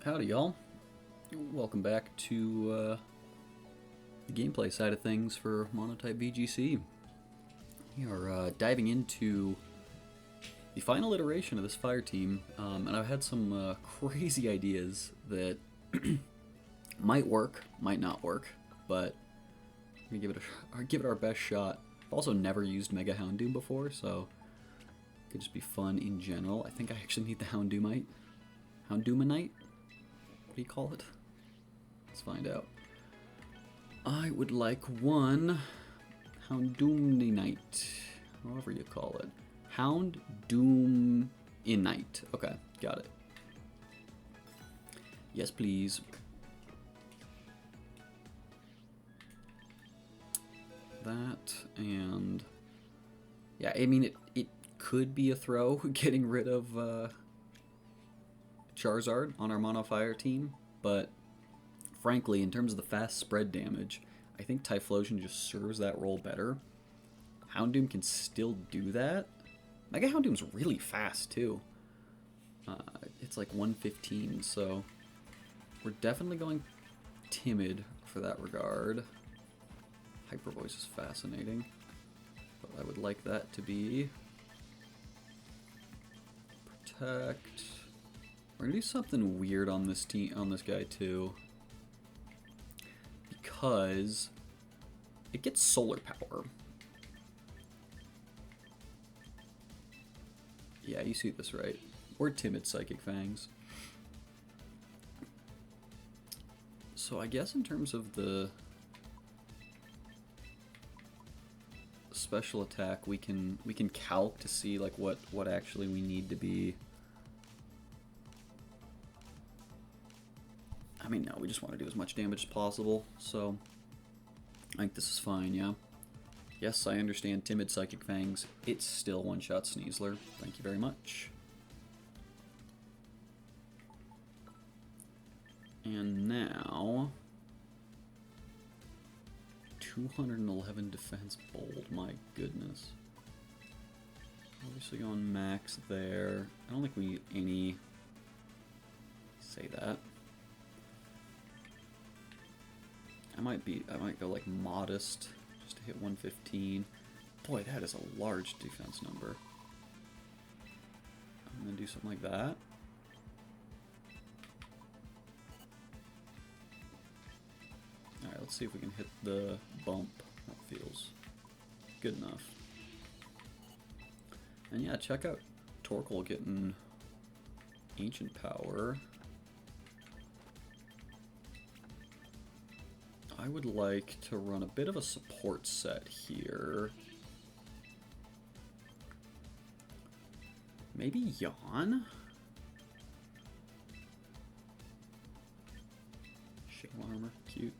Howdy, y'all. Welcome back to the gameplay side of things for Monotype VGC. We are diving into the final iteration of this fire team, and I've had some crazy ideas that might work, might not work, but we're gonna give it our best shot. I've also never used Mega Houndoom before, so it could just be fun in general. I think I actually need the Houndoomite. Houndoomanite? What do you call it? Let's find out. I would like one Houndoominite, however you call it. Houndoominite. Okay, got it. Yes, please. That, and yeah, I mean, it could be a throw getting rid of Charizard on our Mono Fire team, but frankly, in terms of the fast spread damage, I think Typhlosion just serves that role better. Houndoom can still do that. Mega Houndoom's really fast too. It's like 115, so we're definitely going timid for that regard. Hyper Voice is fascinating, but I would like that to be Protect. We're gonna do something weird on this team, on this guy too, because it gets solar power. Yeah, you see this right. Or timid Psychic Fangs. So I guess in terms of the special attack, we can calc to see like what actually we need to be. I mean, no, we just want to do as much damage as possible, so I think this is fine, yeah. Yes, I understand timid Psychic Fangs. It's still one-shot Sneasler. Thank you very much. And now 211 defense bold, my goodness. Obviously going max there. I don't think we need any say that. I might go like modest just to hit 115. Boy, that is a large defense number. I'm gonna do something like that. Alright, let's see if we can hit the bump. That feels good enough. And yeah, check out Torkoal getting Ancient Power. I would like to run a bit of a support set here. Maybe Yawn? Shell armor, cute.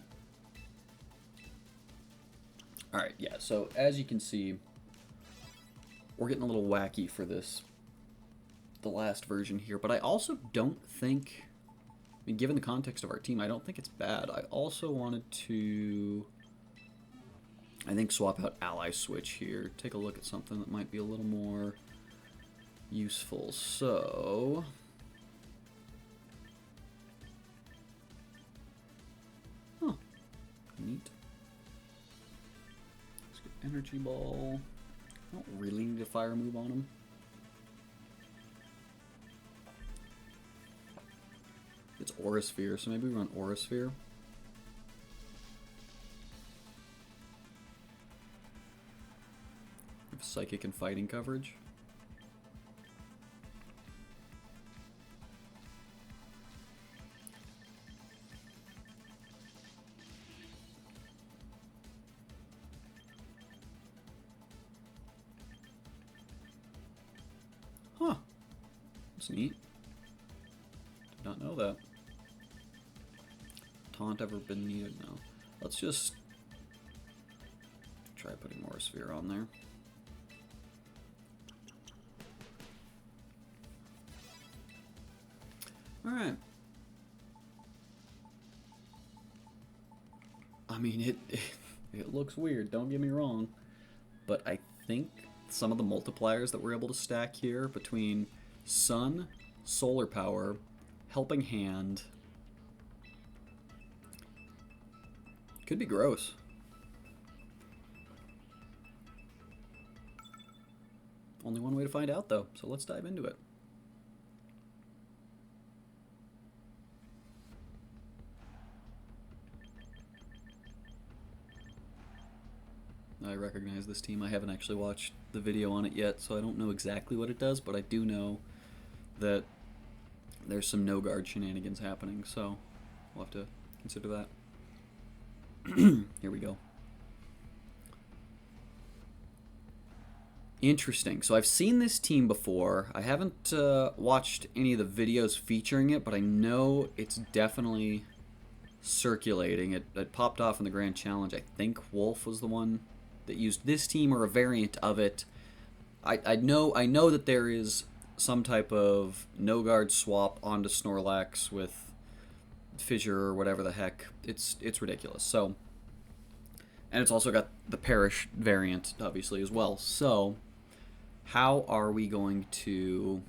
Alright, yeah, so as you can see, we're getting a little wacky for this, the last version here, but I also don't think, I mean, given the context of our team, I don't think it's bad. I also wanted to, I think, swap out Ally Switch here, take a look at something that might be a little more useful. So neat. Let's get Energy Ball. I don't really need a fire move on him. It's Aura Sphere, so maybe we run Aura Sphere. We have Psychic and Fighting coverage. Huh. That's neat. Did not know that. Taunt ever been needed? No. Let's just try putting Aura Sphere on there. Alright. I mean, it looks weird, don't get me wrong, but I think some of the multipliers that we're able to stack here between Sun, Solar Power, Helping Hand. Could be gross. Only one way to find out, though, so let's dive into it. I recognize this team. I haven't actually watched the video on it yet, so I don't know exactly what it does, but I do know that there's some no-guard shenanigans happening, so we'll have to consider that. Here we go. Interesting. So I've seen this team before. I haven't watched any of the videos featuring it, but I know it's definitely circulating. It popped off in the Grand Challenge. I think Wolf was the one that used this team or a variant of it. I know that there is some type of no-guard swap onto Snorlax with Fissure or whatever the heck. It's ridiculous. So, and it's also got the Perish variant, obviously, as well. So, how are we going to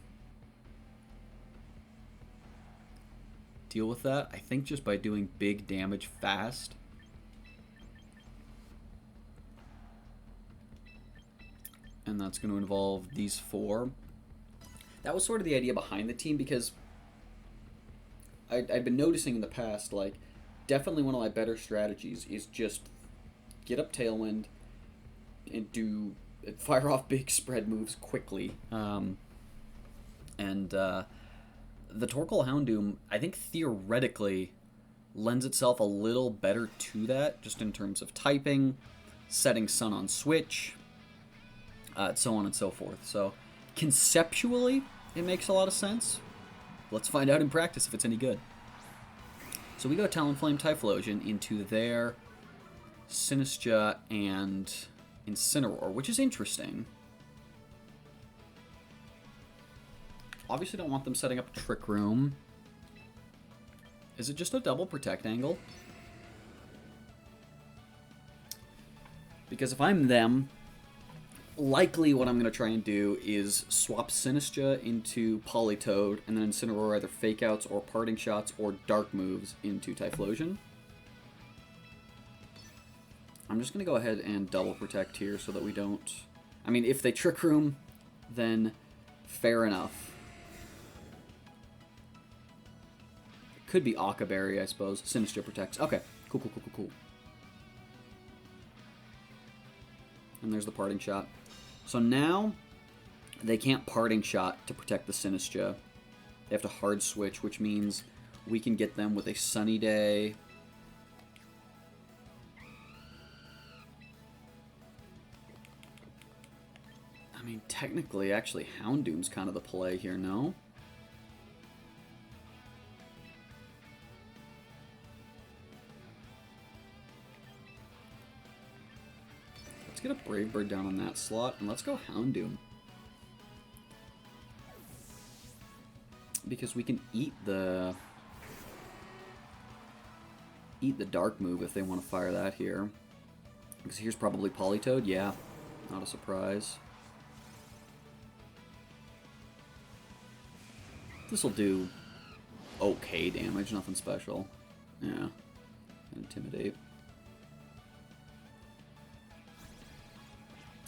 deal with that? I think just by doing big damage fast. And that's going to involve these 4. That was sort of the idea behind the team, because I'd been noticing in the past, like, definitely one of my better strategies is just get up Tailwind and fire off big spread moves quickly. The Torkoal Houndoom, I think theoretically lends itself a little better to that, just in terms of typing, setting Sun on switch, so on and so forth. So conceptually, it makes a lot of sense. Let's find out in practice if it's any good. So we go Talonflame Typhlosion into their Sinistcha and Incineroar, which is interesting. Obviously don't want them setting up Trick Room. Is it just a double protect angle? Because if I'm them, likely what I'm going to try and do is swap Sinistcha into Politoed, and then Incineroar either Fake Outs or Parting Shots or Dark Moves into Typhlosion. I'm just going to go ahead and double protect here so that we don't... I mean, if they Trick Room, then fair enough. It could be Occa Berry, I suppose. Sinistcha protects. Okay, cool. And there's the Parting Shot. So now, they can't Parting Shot to protect the Sinistcha. They have to hard switch, which means we can get them with a Sunny Day. I mean, technically, actually, Houndoom's kind of the play here, no? Let's get a Brave Bird down on that slot, and let's go Houndoom. Because we can eat the Dark move if they want to fire that here. Because here's probably Politoed, yeah. Not a surprise. This'll do okay damage, nothing special. Yeah. Intimidate.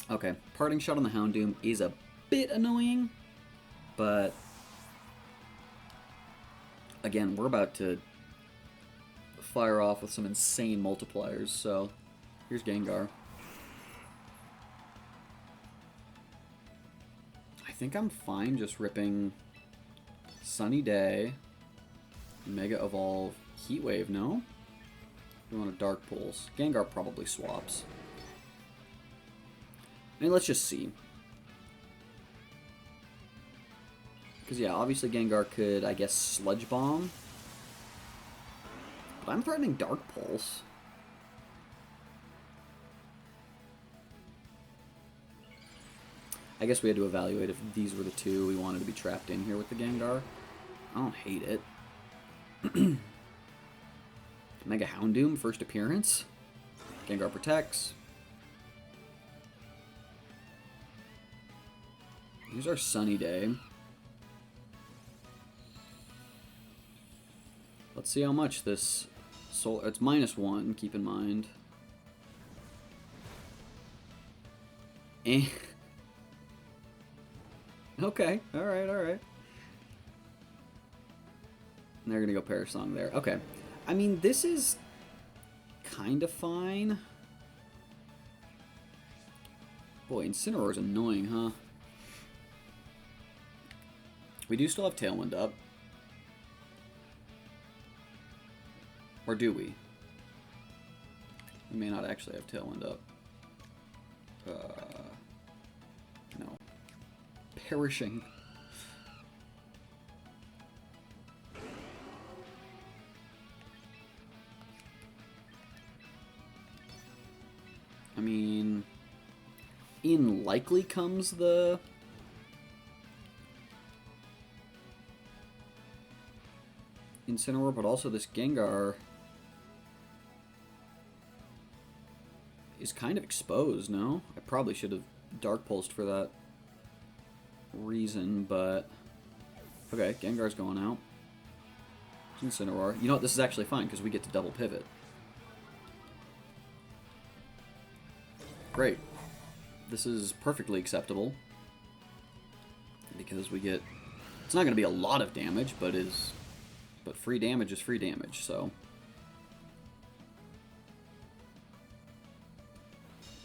Okay, Parting Shot on the Houndoom is a bit annoying, but again, we're about to fire off with some insane multipliers, so here's Gengar. I think I'm fine just ripping Sunny Day, Mega Evolve, Heat Wave, no? We want a Dark Pulse. Gengar probably swaps. I mean, let's just see. Because, yeah, obviously Gengar could, I guess, Sludge Bomb. But I'm threatening Dark Pulse. I guess we had to evaluate if these were the two we wanted to be trapped in here with the Gengar. I don't hate it. Mega Houndoom, first appearance. Gengar protects. Here's our Sunny Day. Let's see how much this soul. It's -1. Keep in mind. Eh. Okay. All right. All right. And they're gonna go Perish Song there. Okay. I mean, this is kind of fine. Boy, Incineroar's annoying, huh? We do still have Tailwind up. Or do we? We may not actually have Tailwind up. No. Perishing. I mean, in likely comes the Incineroar, but also this Gengar is kind of exposed, no? I probably should have Dark Pulsed for that reason, but okay, Gengar's going out. Incineroar. You know what, this is actually fine, because we get to double pivot. Great. This is perfectly acceptable. Because we get... It's not going to be a lot of damage, but free damage is free damage, so...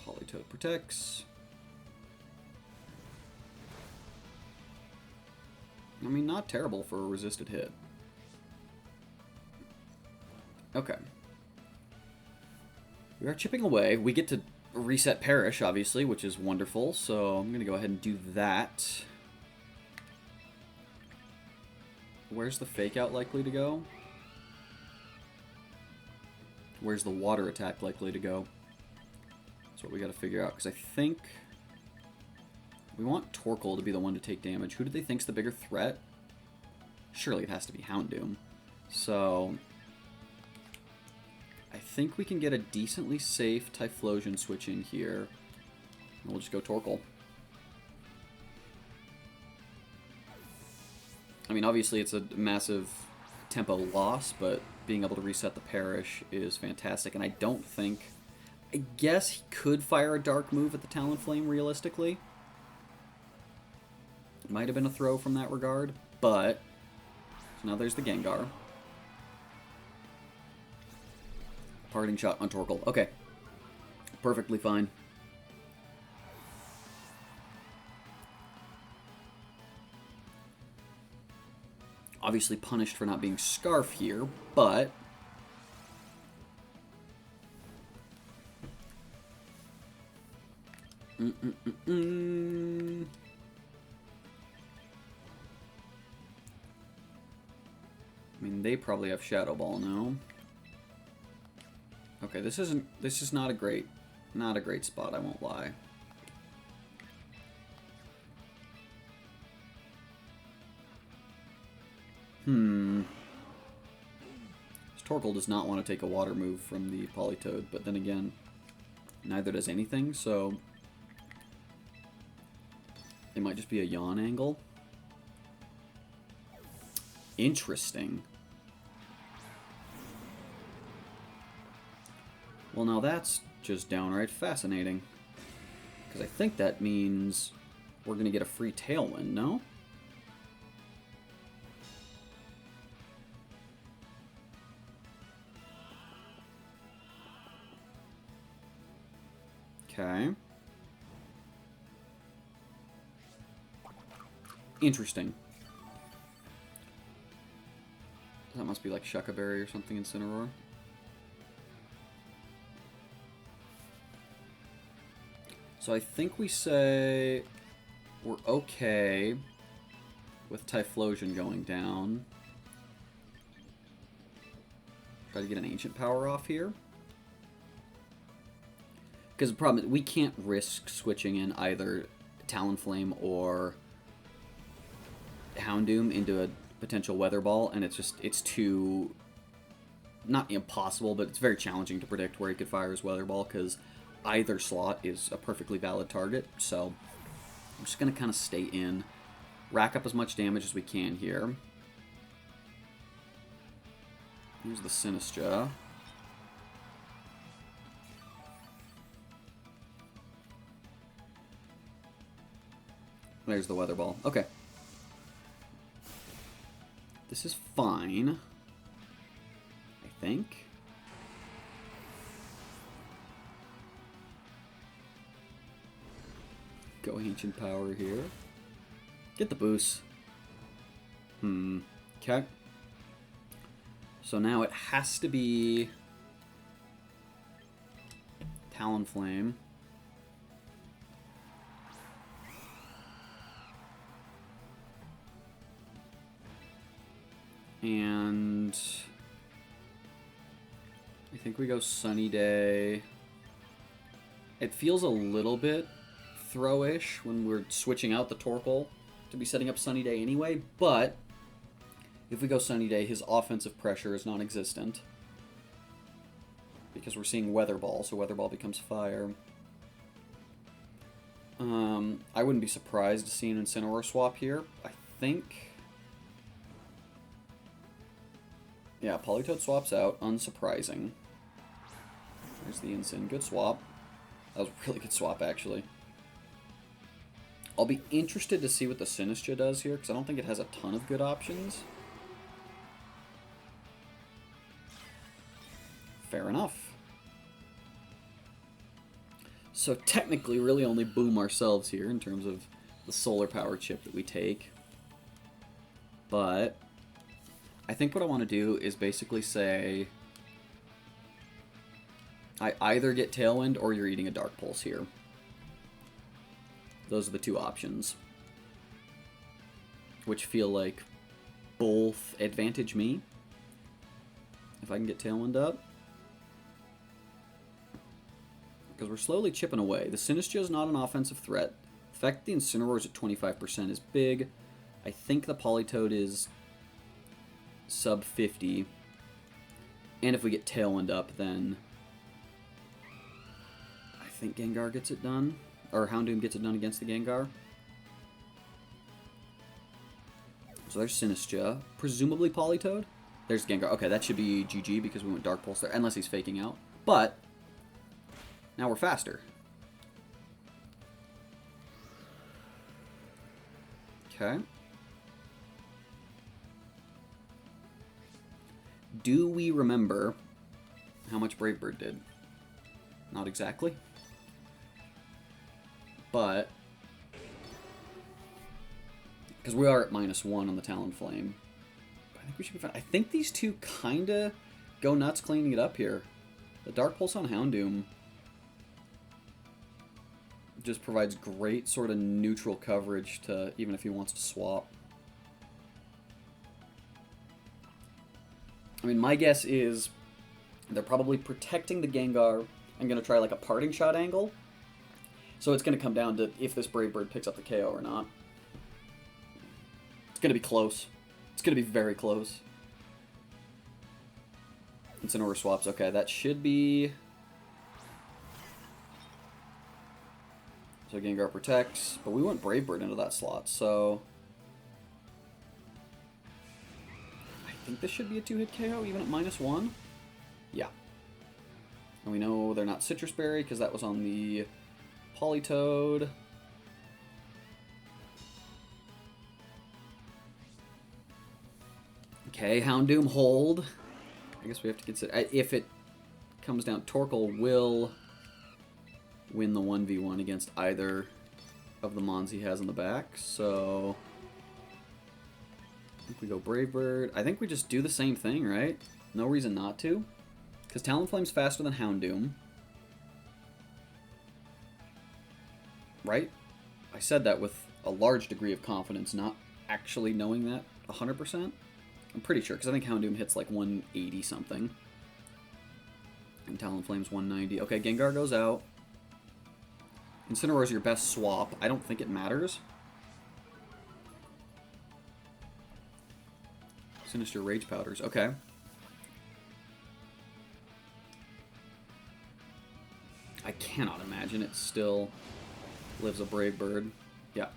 Politoed protects. I mean, not terrible for a resisted hit. Okay. We are chipping away. We get to reset Perish, obviously, which is wonderful, so I'm going to go ahead and do that. Where's the Fake Out likely to go? Where's the Water Attack likely to go? That's what we got to figure out, because I think we want Torkoal to be the one to take damage. Who do they think's the bigger threat? Surely it has to be Houndoom. So I think we can get a decently safe Typhlosion switch in here. And we'll just go Torkoal. I mean, obviously it's a massive tempo loss, but being able to reset the Perish is fantastic. And I don't think... I guess he could fire a Dark move at the Talonflame, realistically. It might have been a throw from that regard, but... So now there's the Gengar. Parting shot on Torkoal. Okay. Perfectly fine. Obviously punished for not being Scarf here, but... I mean, they probably have Shadow Ball now. Okay, this is not a great spot, I won't lie. Torkoal does not want to take a water move from the Politoed, but then again, neither does anything, so it might just be a yawn angle. Interesting. Well, now that's just downright fascinating. Because I think that means we're going to get a free Tailwind, no? Okay. Interesting. That must be like Shuca Berry or something in Incineroar. So I think we say we're okay with Typhlosion going down. Try to get an Ancient Power off here. Because the problem is we can't risk switching in either Talonflame or Houndoom into a potential Weather Ball, and it's too, not impossible, but it's very challenging to predict where he could fire his Weather Ball, because either slot is a perfectly valid target, so I'm just going to kind of stay in, rack up as much damage as we can here. Here's the Sinistcha. There's the Weather Ball. Okay. This is fine. I think. Go Ancient Power here. Get the boost. Okay. So now it has to be Talonflame. And I think we go Sunny Day. It feels a little bit throw-ish when we're switching out the Torkoal to be setting up Sunny Day anyway, but if we go Sunny Day, his offensive pressure is non-existent. Because we're seeing Weather Ball, so Weather Ball becomes Fire. I wouldn't be surprised to see an Incineroar swap here. I think... Yeah, Politoed swaps out. Unsurprising. There's the Incin. Good swap. That was a really good swap, actually. I'll be interested to see what the Sinistcha does here, because I don't think it has a ton of good options. Fair enough. So technically, really only boom ourselves here in terms of the solar power chip that we take. But I think what I want to do is basically say I either get Tailwind or you're eating a Dark Pulse here. Those are the two options, which feel like both advantage me. If I can get Tailwind up. Because we're slowly chipping away. The Sinistcha is not an offensive threat. The fact that the Incineroar is at 25% is big. I think the Politoed is sub 50. And if we get Tailwind up, then I think Gengar gets it done. Or Houndoom gets it done against the Gengar. So there's Sinistcha. Presumably Politoed. There's Gengar. Okay, that should be GG because we went Dark Pulse there. Unless he's faking out. But now we're faster. Okay. Do we remember how much Brave Bird did? Not exactly. But because we are at -1 on the Talonflame. I think we should be fine. I think these two kind of go nuts cleaning it up here. The Dark Pulse on Houndoom just provides great sort of neutral coverage to even if he wants to swap. I mean, my guess is they're probably protecting the Gengar. I'm going to try like a parting shot angle. So it's going to come down to if this Brave Bird picks up the KO or not. It's going to be close. It's going to be very close. Incineroar swaps. Okay, that should be... So Gengar protects, but we went Brave Bird into that slot, so... I think this should be a 2-hit KO, even at -1. Yeah. And we know they're not Citrus Berry, because that was on the Politoed. Okay, Houndoom hold. I guess we have to consider... If it comes down, Torkoal will win the 1v1 against either of the Mons he has in the back, so I think we go Brave Bird. I think we just do the same thing, right? No reason not to. Because Talonflame's faster than Houndoom. Right? I said that with a large degree of confidence, not actually knowing that 100%. I'm pretty sure, because I think Houndoom hits like 180 something. And Talonflame's 190. Okay, Gengar goes out. Incineroar is your best swap. I don't think it matters. Sinister Rage Powders. Okay. I cannot imagine it still lives a Brave Bird. Yeah.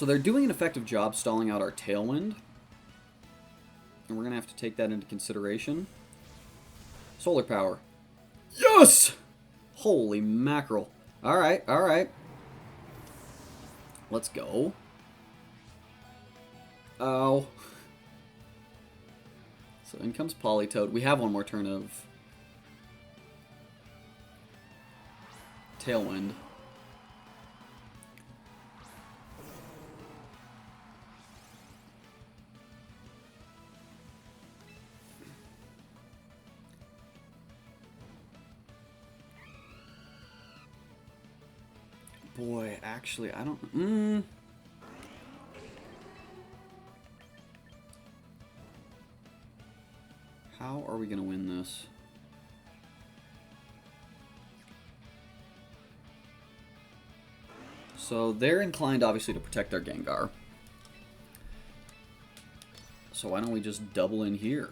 So they're doing an effective job stalling out our Tailwind. And we're going to have to take that into consideration. Solar power. Yes! Holy mackerel. Alright, alright. Let's go. Oh. So in comes Politoed. We have one more turn of Tailwind. Boy, actually, I don't... How are we going to win this? So they're inclined, obviously, to protect their Gengar. So why don't we just double in here?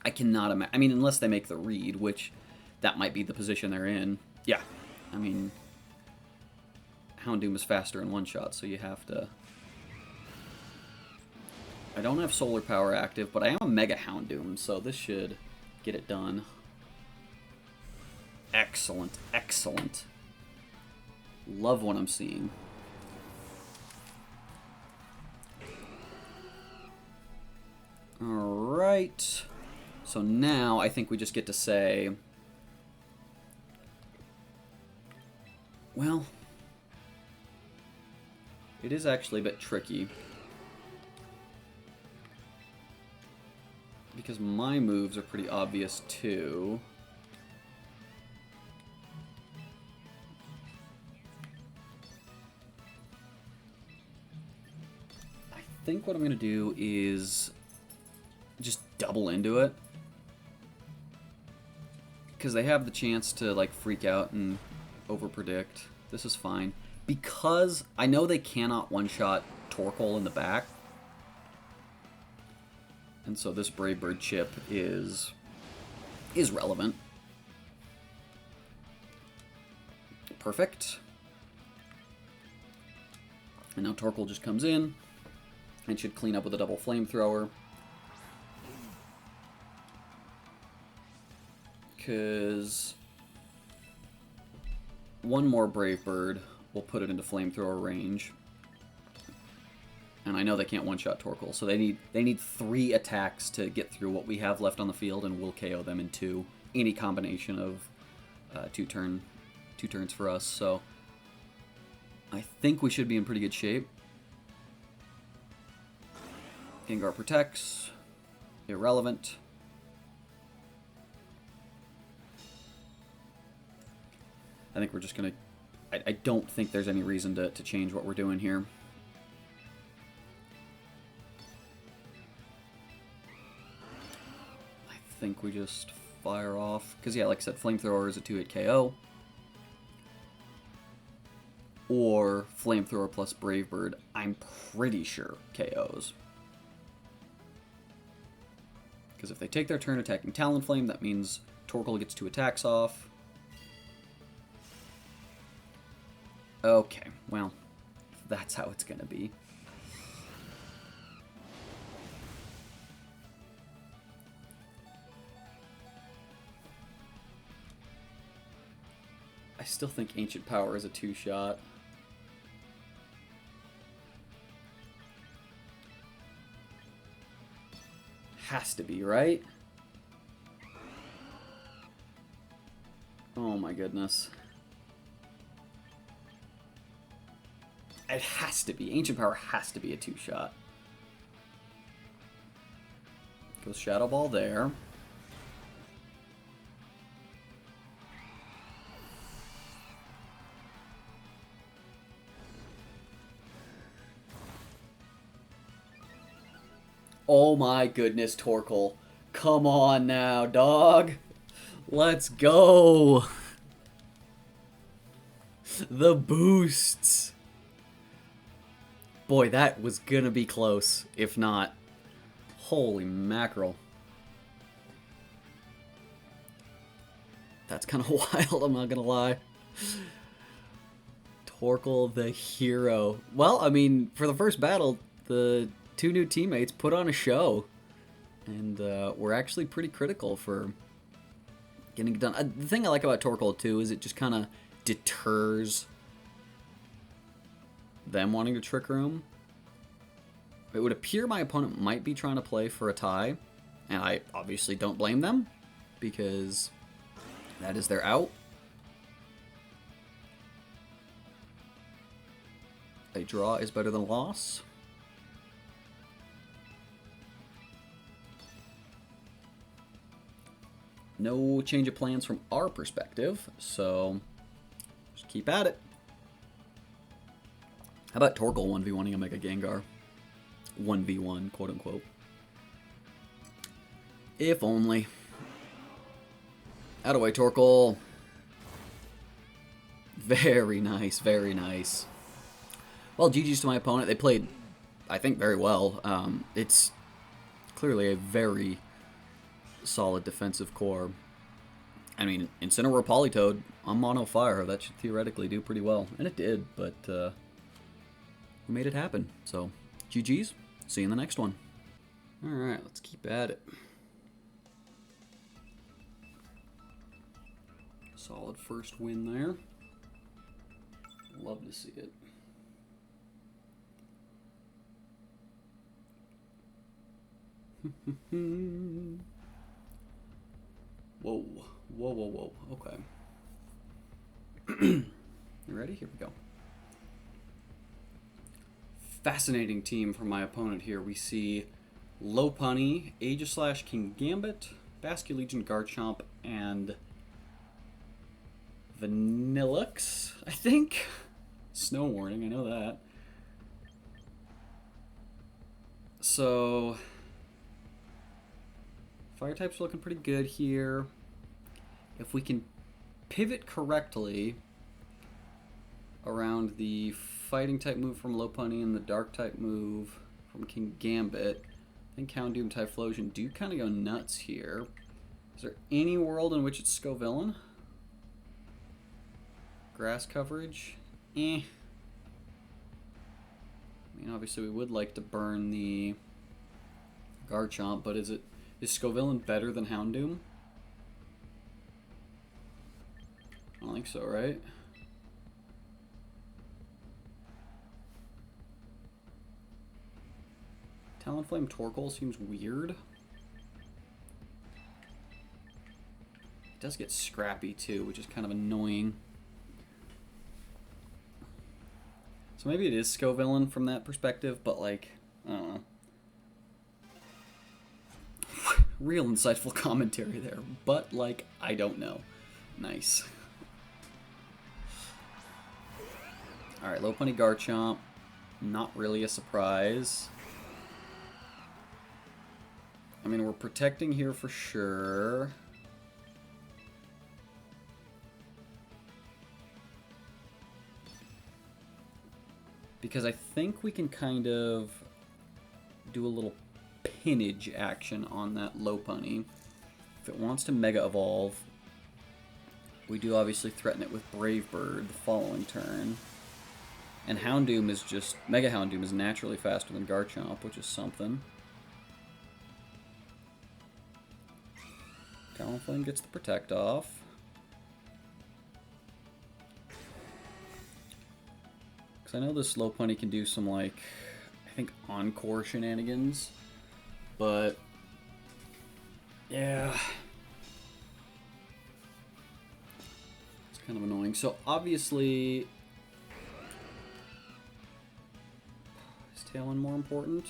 I cannot imagine... I mean, unless they make the read, which that might be the position they're in. Yeah. I mean, Houndoom is faster in one shot, so you have to... I don't have Solar Power active, but I am a Mega Houndoom, so this should get it done. Excellent, excellent. Love what I'm seeing. Alright. So now I think we just get to say... Well, it is actually a bit tricky. Because my moves are pretty obvious too. I think what I'm going to do is just double into it. Because they have the chance to like freak out and overpredict. This is fine. Because I know they cannot one-shot Torkoal in the back. And so this Brave Bird chip is relevant. Perfect. And now Torkoal just comes in and should clean up with a double flamethrower. Because one more Brave Bird will put it into flamethrower range. And I know they can't one-shot Torkoal, so they need 3 attacks to get through what we have left on the field, and we'll KO them in 2. Any combination of 2 turns for us. So I think we should be in pretty good shape. Gengar protects. Irrelevant. I think we're just gonna... I don't think there's any reason to change what we're doing here. I think we just fire off. Because, yeah, like I said, Flamethrower is a 2-hit KO. Or Flamethrower plus Brave Bird, I'm pretty sure KOs. Because if they take their turn attacking Talonflame, that means Torkoal gets 2 attacks off. Okay, well, that's how it's going to be. I still think Ancient Power is a 2-shot. Has to be, right? Oh my goodness. It has to be. Ancient Power has to be a 2-shot. Goes Shadow Ball there. Oh my goodness, Torkoal. Come on now, dog. Let's go. The boosts. Boy, that was gonna be close, if not. Holy mackerel. That's kind of wild, I'm not gonna lie. Torkoal the hero. Well, I mean, for the first battle, the two new teammates put on a show. And were actually pretty critical for getting it done. The thing I like about Torkoal, too, is it just kind of deters them wanting to Trick Room. It would appear my opponent might be trying to play for a tie. And I obviously don't blame them, because that is their out. A draw is better than a loss. No change of plans from our perspective, so just keep at it. How about Torkoal 1v1ing a Mega Gengar? 1v1, quote unquote. If only. Outaway, Torkoal. Very nice, very nice. Well, GG's to my opponent. They played, I think, very well. It's clearly a very solid defensive core. I mean, Incineroar Politoed on Mono Fire, that should theoretically do pretty well. And it did, but we made it happen. So, GG's. See you in the next one. Alright, let's keep at it. Solid first win there. Love to see it. Whoa, whoa, whoa, whoa. Okay. You ready? Here we go. Fascinating team from my opponent here. We see Lopunny, Aegislash, Kingambit, Basculegion, Garchomp, and Vanillux, I think. Snow Warning, I know that. So, fire types are looking pretty good here. If we can pivot correctly around the fighting type move from Lopunny and the dark type move from Kingambit, I think Houndoom, Typhlosion do kind of go nuts here. Is there any world in which it's Scovillain? Grass coverage? Eh. I mean, obviously we would like to burn the Garchomp, but is Scovillain better than Houndoom? I don't think so, right? Talonflame Torkoal seems weird. It does get scrappy too, which is kind of annoying. So maybe it is Scovillain from that perspective, but like, I don't know. Real insightful commentary there, but like, I don't know. Nice. Alright, Lopunny Garchomp. Not really a surprise. I mean, we're protecting here for sure. Because I think we can kind of do a little pinnage action on that Lopunny. If it wants to Mega Evolve, we do obviously threaten it with Brave Bird the following turn. And Houndoom is just... Mega Houndoom is naturally faster than Garchomp, which is something. Talonflame gets the Protect off. Because I know this Lopunny can do some, like, I think Encore shenanigans. But, yeah. It's kind of annoying. So, obviously, is Tailwind more important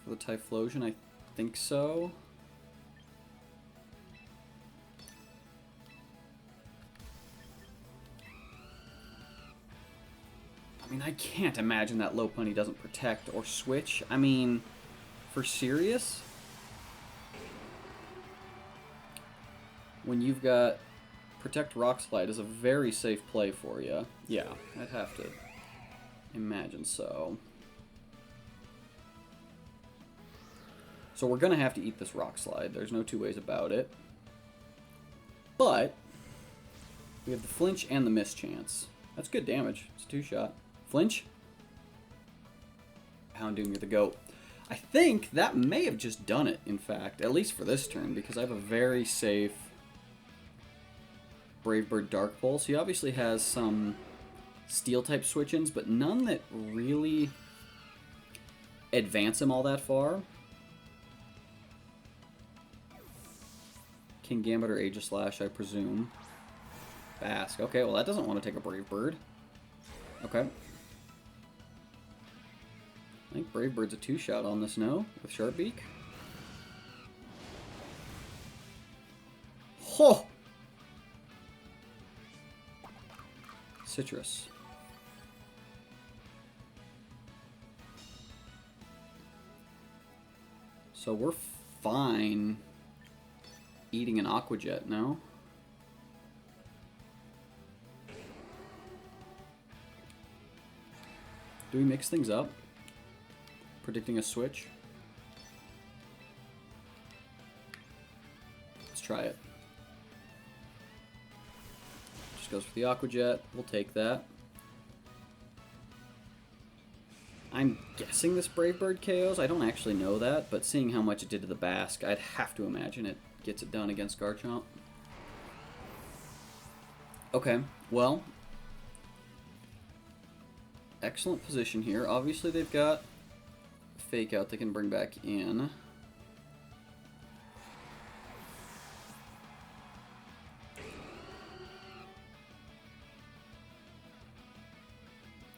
for the Typhlosion? I think so. I mean, I can't imagine that Lopunny doesn't protect or switch. I mean, for serious? When you've got Protect Rock Slide is a very safe play for you. Yeah, I'd have to imagine so. So we're going to have to eat this Rock Slide. There's no two ways about it. But we have the Flinch and the Miss Chance. That's good damage. It's a 2-shot. Flinch. Houndoom, you're the GOAT. I think that may have just done it, in fact. At least for this turn, because I have a very safe Brave Bird Dark Pulse. He obviously has some Steel-type switch-ins, but none that really advance him all that far. King Gambit or Aegislash, I presume. Bask. Okay, well that doesn't want to take a Brave Bird. Okay. I think Brave Bird's a 2-shot on this, no? With Sharpbeak. Ho! Citrus. So we're fine eating an Aqua Jet, no? Do we mix things up? Predicting a switch? Let's try it. Just goes for the Aqua Jet. We'll take that. I'm guessing this Brave Bird KOs. I don't actually know that, but seeing how much it did to the Bask, I'd have to imagine it gets it done against Garchomp. Okay, well, excellent position here. Obviously they've got Fake Out they can bring back in.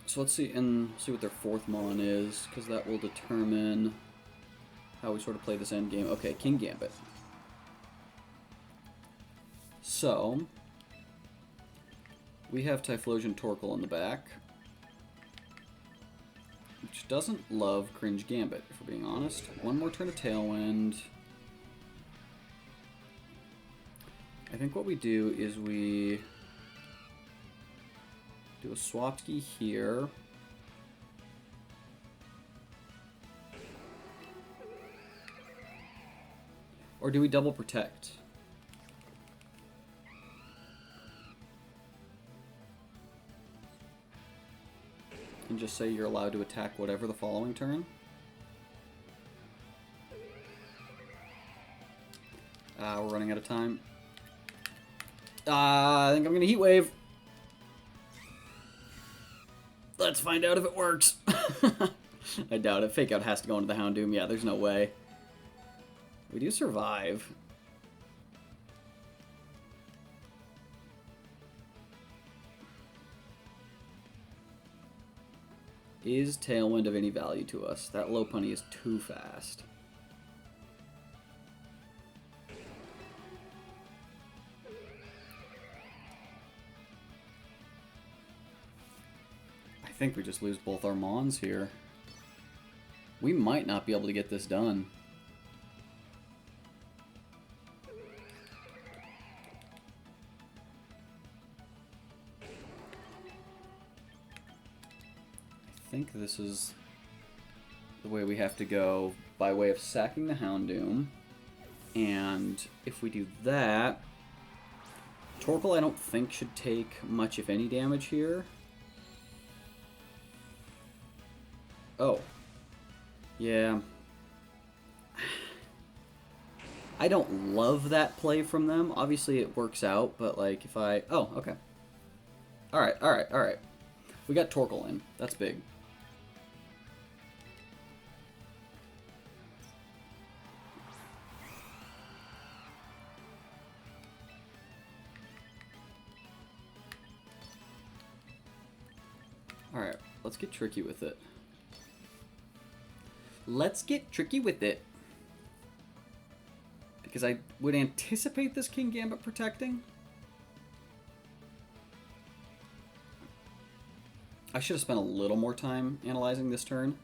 So let's see what their fourth Mon is, because that will determine how we sort of play this end game. Okay, King Gambit. So we have Typhlosion Torkoal in the back, which doesn't love Cringe Gambit, if we're being honest. One more turn of Tailwind. I think what we do is we do a Swapsky here. Or do we double protect? And just say you're allowed to attack whatever the following turn. We're running out of time. I think I'm gonna Heat Wave. Let's find out if it works. I doubt it. Fake Out has to go into the Houndoom. Yeah, there's no way. We do survive. Is Tailwind of any value to us? That Lopunny is too fast. I think we just lose both our Mons here. We might not be able to get this done. I think this is the way we have to go, by way of sacking the Houndoom. And if we do that, Torkoal I don't think should take much, if any, damage here. Oh. Yeah. I don't love that play from them. Obviously it works out, but like if I... Oh, okay. Alright, alright, alright. We got Torkoal in. That's big. Alright, let's get tricky with it. Let's get tricky with it. Because I would anticipate this King Gambit protecting. I should have spent a little more time analyzing this turn.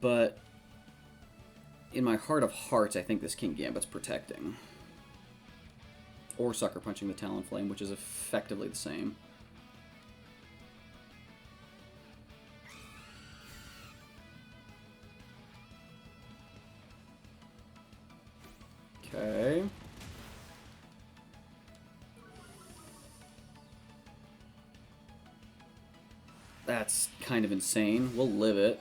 But in my heart of hearts, I think this King Gambit's protecting. Or Sucker Punching the Talonflame, which is effectively the same. Okay. That's kind of insane. We'll live it.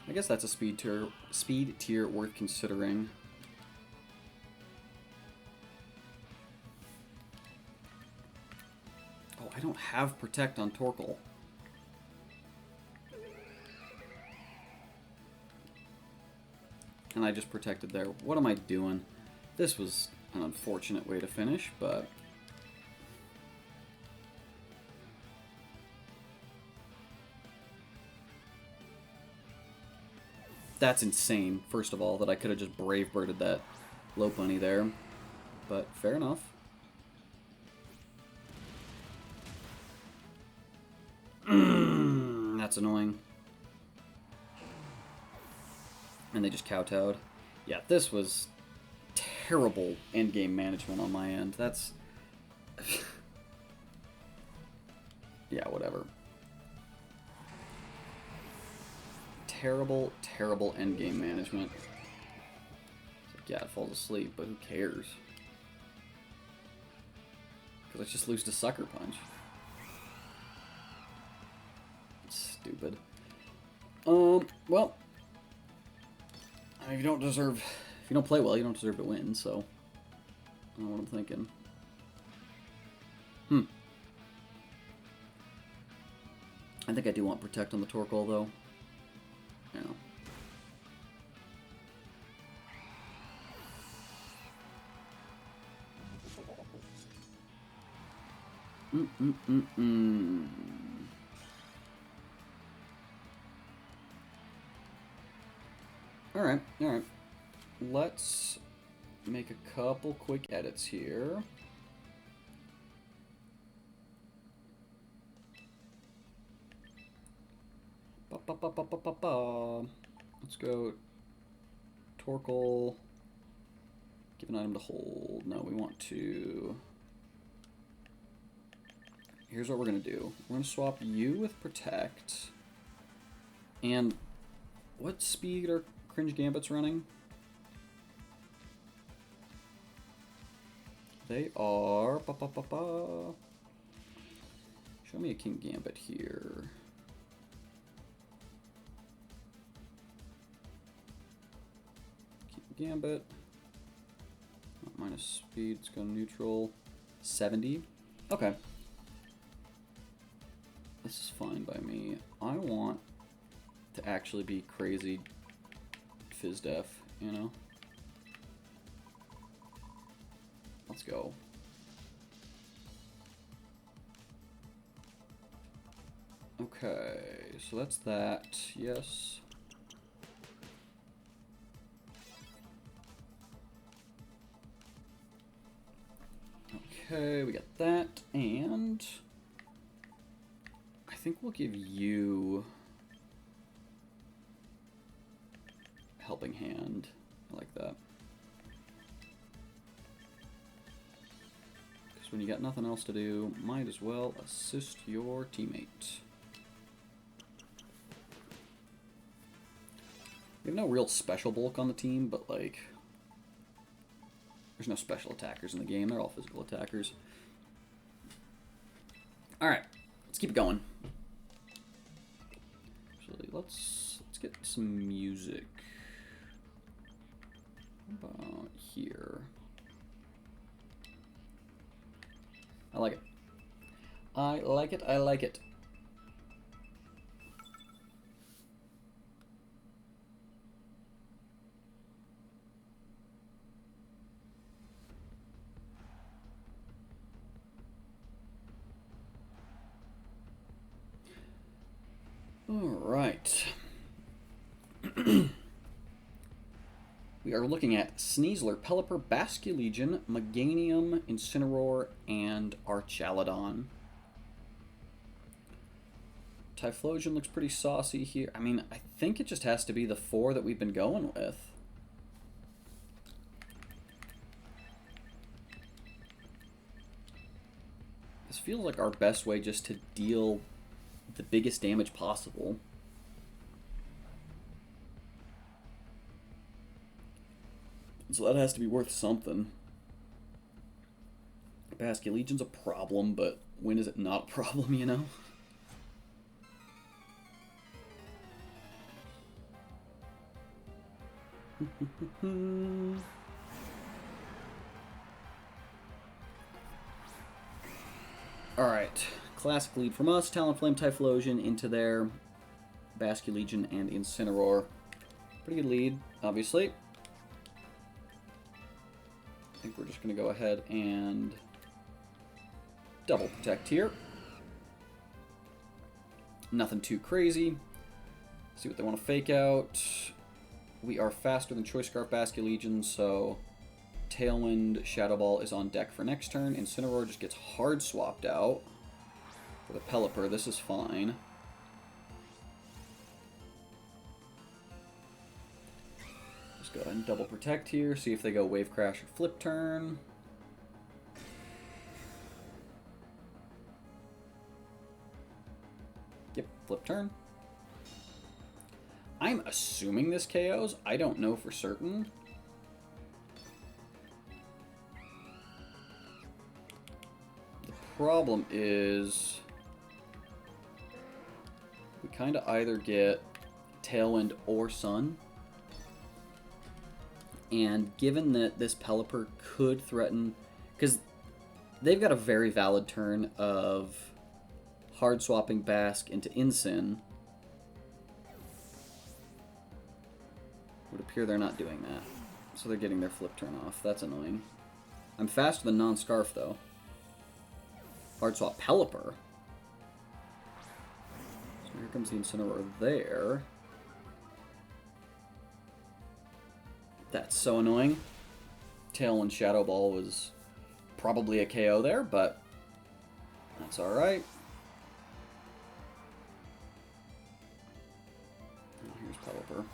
I guess that's a speed tier worth considering. Oh, I don't have Protect on Torkoal. And I just protected there. What am I doing? This was an unfortunate way to finish, but... That's insane, first of all, that I could have just Brave Birded that Lopunny there. But fair enough. That's annoying. And they just kowtowed. Yeah, this was terrible endgame management on my end. That's... yeah, whatever. Terrible, terrible endgame management. It's like, yeah, it falls asleep, but who cares? Because I just lose to Sucker Punch. It's stupid. Well... if you don't deserve... if you don't play well, you don't deserve to win, so... I don't know what I'm thinking. I think I do want Protect on the Torkoal, though. Yeah. Alright, alright. Let's make a couple quick edits here. Let's go Torkoal. Give an item to hold. No, we want to... Here's what we're going to do. We're going to swap you with Protect. And what speed are Cringe Gambits running? They are... Show me a King Gambit here. King Gambit. Minus speed, let's go neutral. 70. Okay. This is fine by me. I want to actually be crazy Fizdef, you know? Let's go. Okay, so that's that. Yes. Okay, we got that, and I think we'll give you Helping Hand. I like that. Because when you got nothing else to do, might as well assist your teammate. We have no real special bulk on the team, but like... There's no special attackers in the game. They're all physical attackers. Alright. Let's keep it going. Actually, let's get some music. How about here? I like it. I like it. I like it. Alright. We are looking at Sneasler, Pelipper, Basculegion, Meganium, Incineroar, and Archaludon. Typhlosion looks pretty saucy here. I mean, I think it just has to be the 4 that we've been going with. This feels like our best way just to deal the biggest damage possible. So that has to be worth something. Basque Legion's a problem, but when is it not a problem, you know? Alright, classic lead from us. Talonflame, Typhlosion into their Basque Legion and Incineroar. Pretty good lead, obviously. I think we're just going to go ahead and double protect here. Nothing too crazy. See what they want to fake out. We are faster than Choice Scarf Basque Legion, so Tailwind Shadow Ball is on deck for next turn. Incineroar just gets hard swapped out. For the Pelipper, this is fine. Just go ahead and double protect here, see if they go Wave Crash or Flip Turn. Yep, Flip Turn. I'm assuming this KOs. I don't know for certain. The problem is we kind of either get Tailwind or Sun. And given that this Pelipper could threaten, because they've got a very valid turn of hard swapping Basque into Incin. Would appear they're not doing that. So they're getting their flip turn off. That's annoying. I'm faster than non-Scarf, though. Hard swap Pelipper. So here comes the Incineroar there. That's so annoying. Tailwind Shadow Ball was probably a KO there, but that's alright. Here's Pelipper.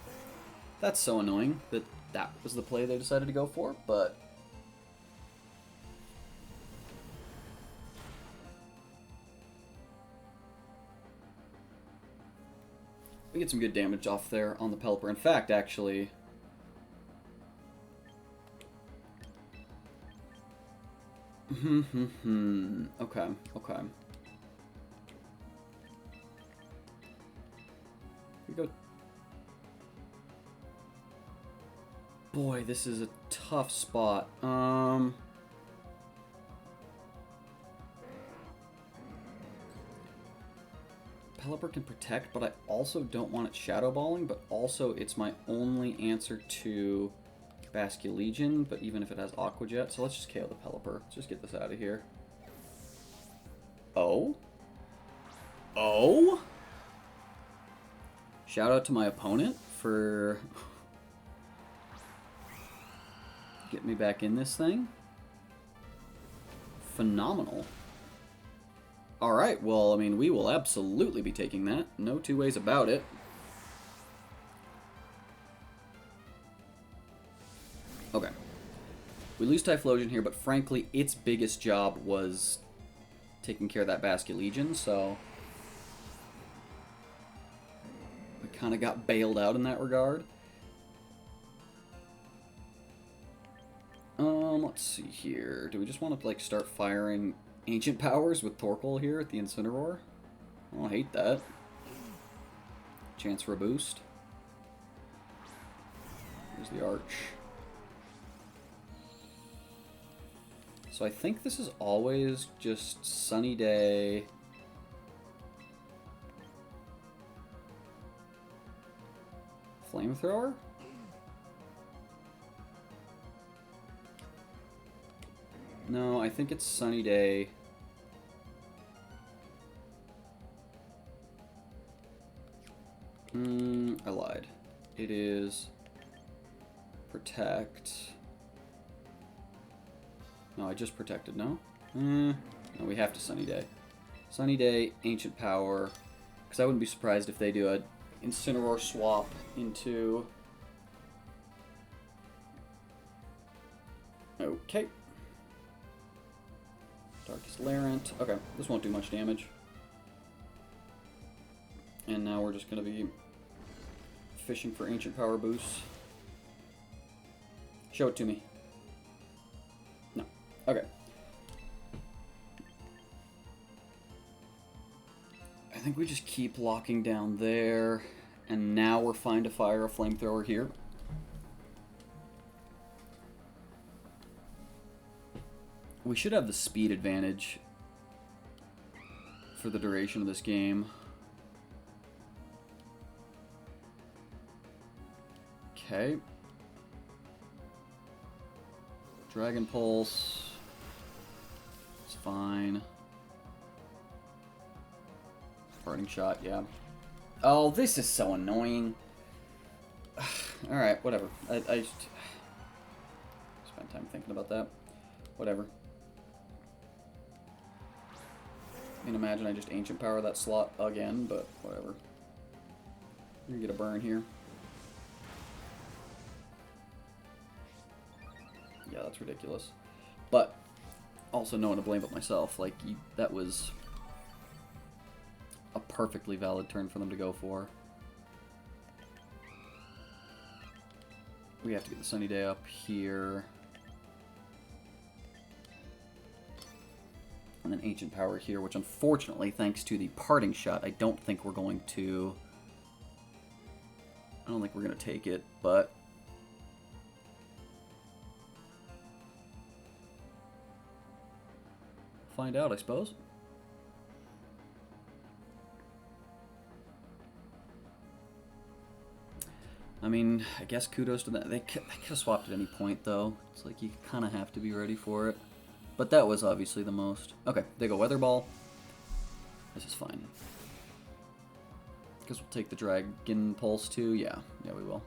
That's so annoying that that was the play they decided to go for, but we get some good damage off there on the Pelipper. In fact, actually, okay. We go. Boy, this is a tough spot. Pelipper can protect, but I also don't want it Shadow Balling, but also it's my only answer to Basque Legion, but even if it has Aqua Jet, so let's just KO the Pelipper. Let's just get this out of here. Oh? Oh? Shout out to my opponent for get me back in this thing. Phenomenal. Alright, well, I mean, we will absolutely be taking that. No two ways about it. Okay. We lose Typhlosion here, but frankly, its biggest job was taking care of that Basque Legion, so we kind of got bailed out in that regard. Let's see here. Do we just want to, like, start firing Ancient Powers with Torkoal here at the Incineroar? I don't hate that. Chance for a boost. Here's the Arch. So I think this is always just Sunny Day. Flamethrower? No, I think it's Sunny Day. I lied. It is Protect. No, I just protected, no? No, we have to Sunny Day. Sunny Day, Ancient Power. Because I wouldn't be surprised if they do a Incineroar swap into... Okay. Darkest Larynt. Okay, this won't do much damage. And now we're just going to be fishing for Ancient Power boosts. Show it to me. No. Okay. think we just keep locking down there, and now we're fine to fire a flamethrower here. We should have the speed advantage for the duration of this game. Okay. Dragon Pulse. It's fine. Parting Shot, yeah. Oh, this is so annoying. Alright, whatever. I just spent time thinking about that. Whatever. I mean, imagine I just Ancient Power that slot again, but whatever. I'm gonna get a burn here. Yeah, that's ridiculous. But also no one to blame but myself. Like, that was a perfectly valid turn for them to go for. We have to get the Sunny Day up here. And then Ancient Power here, which unfortunately, thanks to the Parting Shot, I don't think we're going to... I don't think we're going to take it, but... find out, I suppose. I mean, I guess kudos to them. They could have swapped at any point, though. It's like you kind of have to be ready for it. But that was obviously the most. Okay, they go Weather Ball. This is fine. Guess we'll take the Dragon Pulse too. Yeah, we will.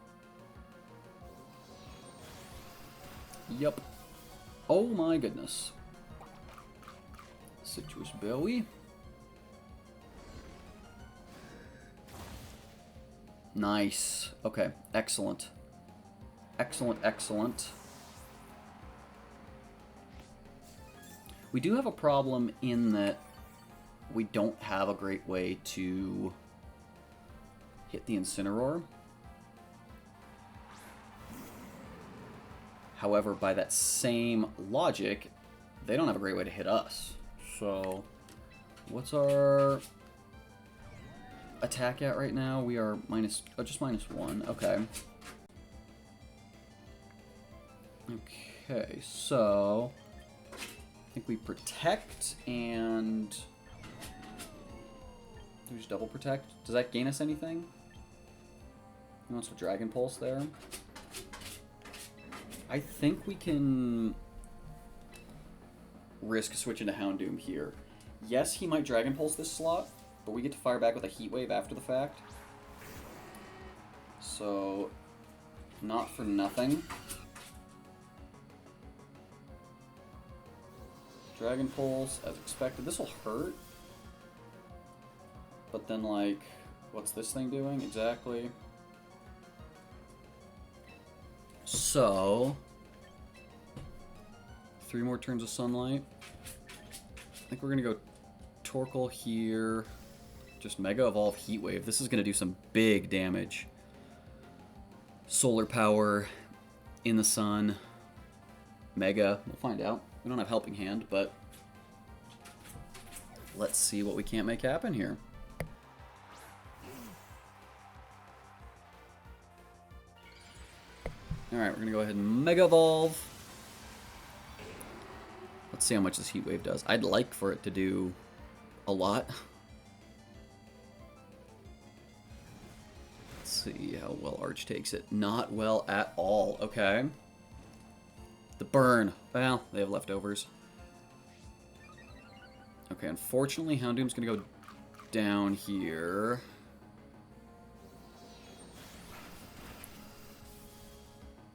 Yup. Oh my goodness. Citrus Berry. Nice. Okay, excellent. Excellent, excellent. We do have a problem in that we don't have a great way to hit the Incineroar. However, by that same logic, they don't have a great way to hit us. So, what's our attack at right now? We are just -1. Okay. Okay, so I think we protect and we just double protect. Does that gain us anything? He wants to Dragon Pulse there. I think we can risk switching to Houndoom here. Yes, he might Dragon Pulse this slot, but we get to fire back with a Heat Wave after the fact. So, not for nothing. Dragon Pulse, as expected. This will hurt. But then, like, what's this thing doing exactly? So, 3 more turns of Sunlight. I think we're going to go Torkoal here. Just Mega Evolve Heat Wave. This is going to do some big damage. Solar Power in the sun. Mega. We'll find out. We don't have Helping Hand, but let's see what we can't make happen here. Alright, we're going to go ahead and Mega Evolve. Let's see how much this Heat Wave does. I'd like for it to do a lot. Let's see how well Arch takes it. Not well at all. Okay. The burn. Well, they have leftovers. Okay, unfortunately, Houndoom's going to go down here.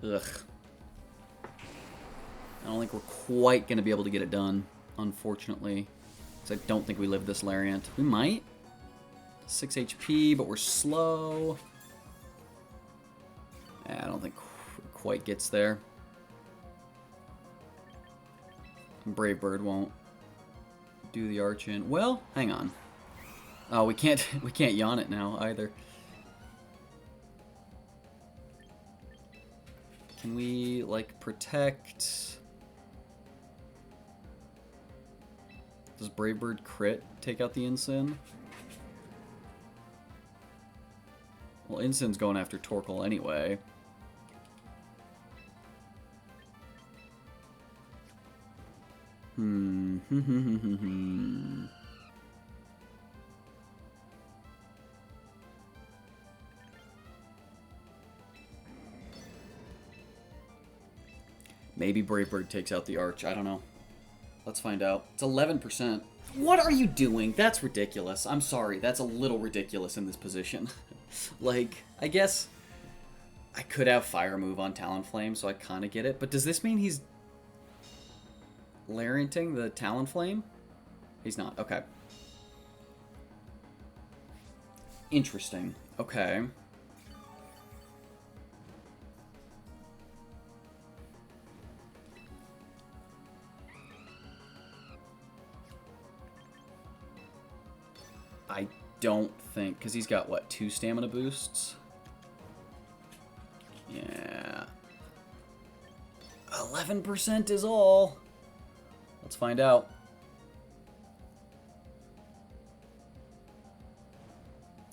Ugh. I don't think we're quite going to be able to get it done, unfortunately. Because I don't think we live this Lariat. We might. 6 HP, but we're slow. I don't think it quite gets there. Brave Bird won't do the Arch in. Well, hang on. Oh, we can't yawn it now either. Can we, like, protect? Does Brave Bird crit take out the Incin? Well, Ensign's going after Torkoal anyway. Maybe Brave Bird takes out the Arch. I don't know. Let's find out. It's 11%. What are you doing? That's ridiculous. I'm sorry. That's a little ridiculous in this position. Like, I guess I could have Fire Move on Talonflame, so I kind of get it. But does this mean he's Lariating the Talonflame? He's not. Okay. Interesting. Okay. I don't think, because he's got, what, 2 stamina boosts? Yeah. 11% is all. Let's find out.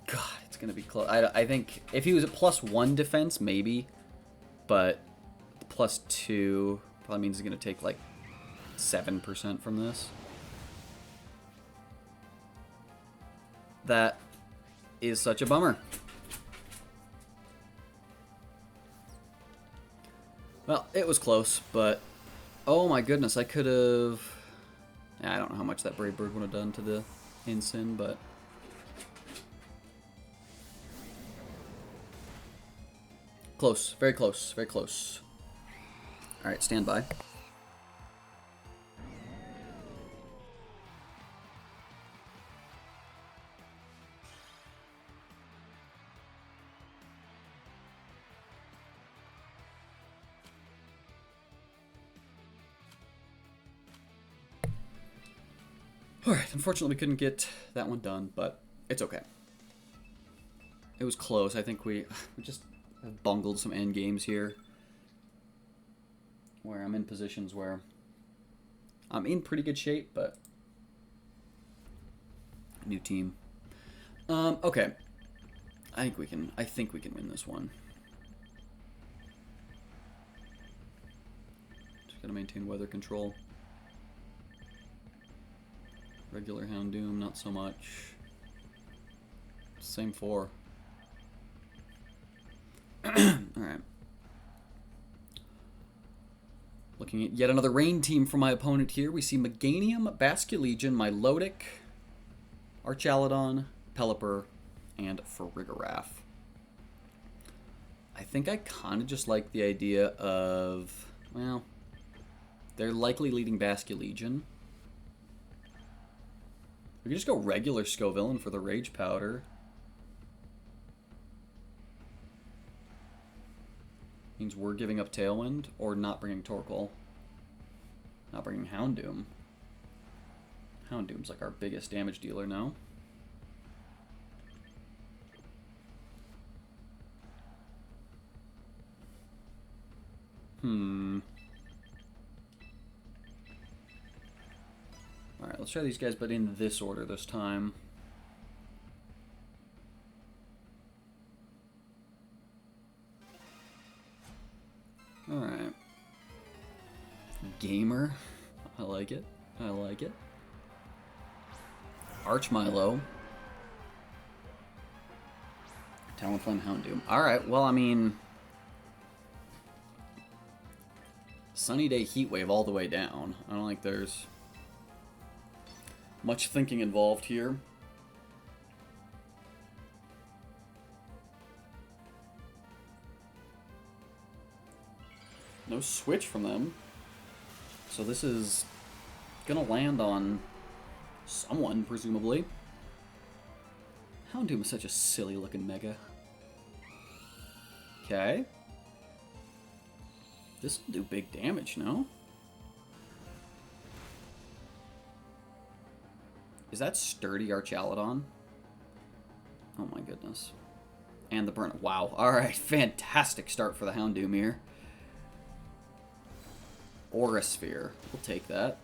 God, it's going to be close. I think if he was at +1 defense, maybe. But +2 probably means he's going to take, like, 7% from this. That is such a bummer. Well, it was close, but oh my goodness, I could have... I don't know how much that Brave Bird would have done to the Ensign, but... Close, very close, very close. Alright, stand by. Alright, unfortunately we couldn't get that one done, but it's okay. It was close. I think we just have bungled some end games here. Where I'm in positions where I'm in pretty good shape, but... New team. Okay. I think we can win this one. Just gotta maintain weather control. Regular Houndoom, not so much. Same 4. Alright. Looking at yet another rain team from my opponent here. We see Meganium, Basculegion, Milotic, Archaludon, Pelipper, and Farigiraf. I think I kind of just like the idea of, well, they're likely leading Basculegion. We could just go regular Scovillain for the Rage Powder. Means we're giving up Tailwind or not bringing Torkoal. Not bringing Houndoom. Houndoom's like our biggest damage dealer now. Alright, let's try these guys, but in this order this time. Alright. Gamer. I like it. I like it. Archmilo. Talonflame, Houndoom. Alright, well, I mean... Sunny Day Heatwave all the way down. I don't think there's much thinking involved here. No switch from them. So this is gonna land on someone, presumably. Houndoom is such a silly looking mega. Okay. This will do big damage, no? Is that sturdy Archaludon? Oh my goodness. And the burn. Wow. Alright, fantastic start for the Houndoom here. Aura Sphere. We'll take that.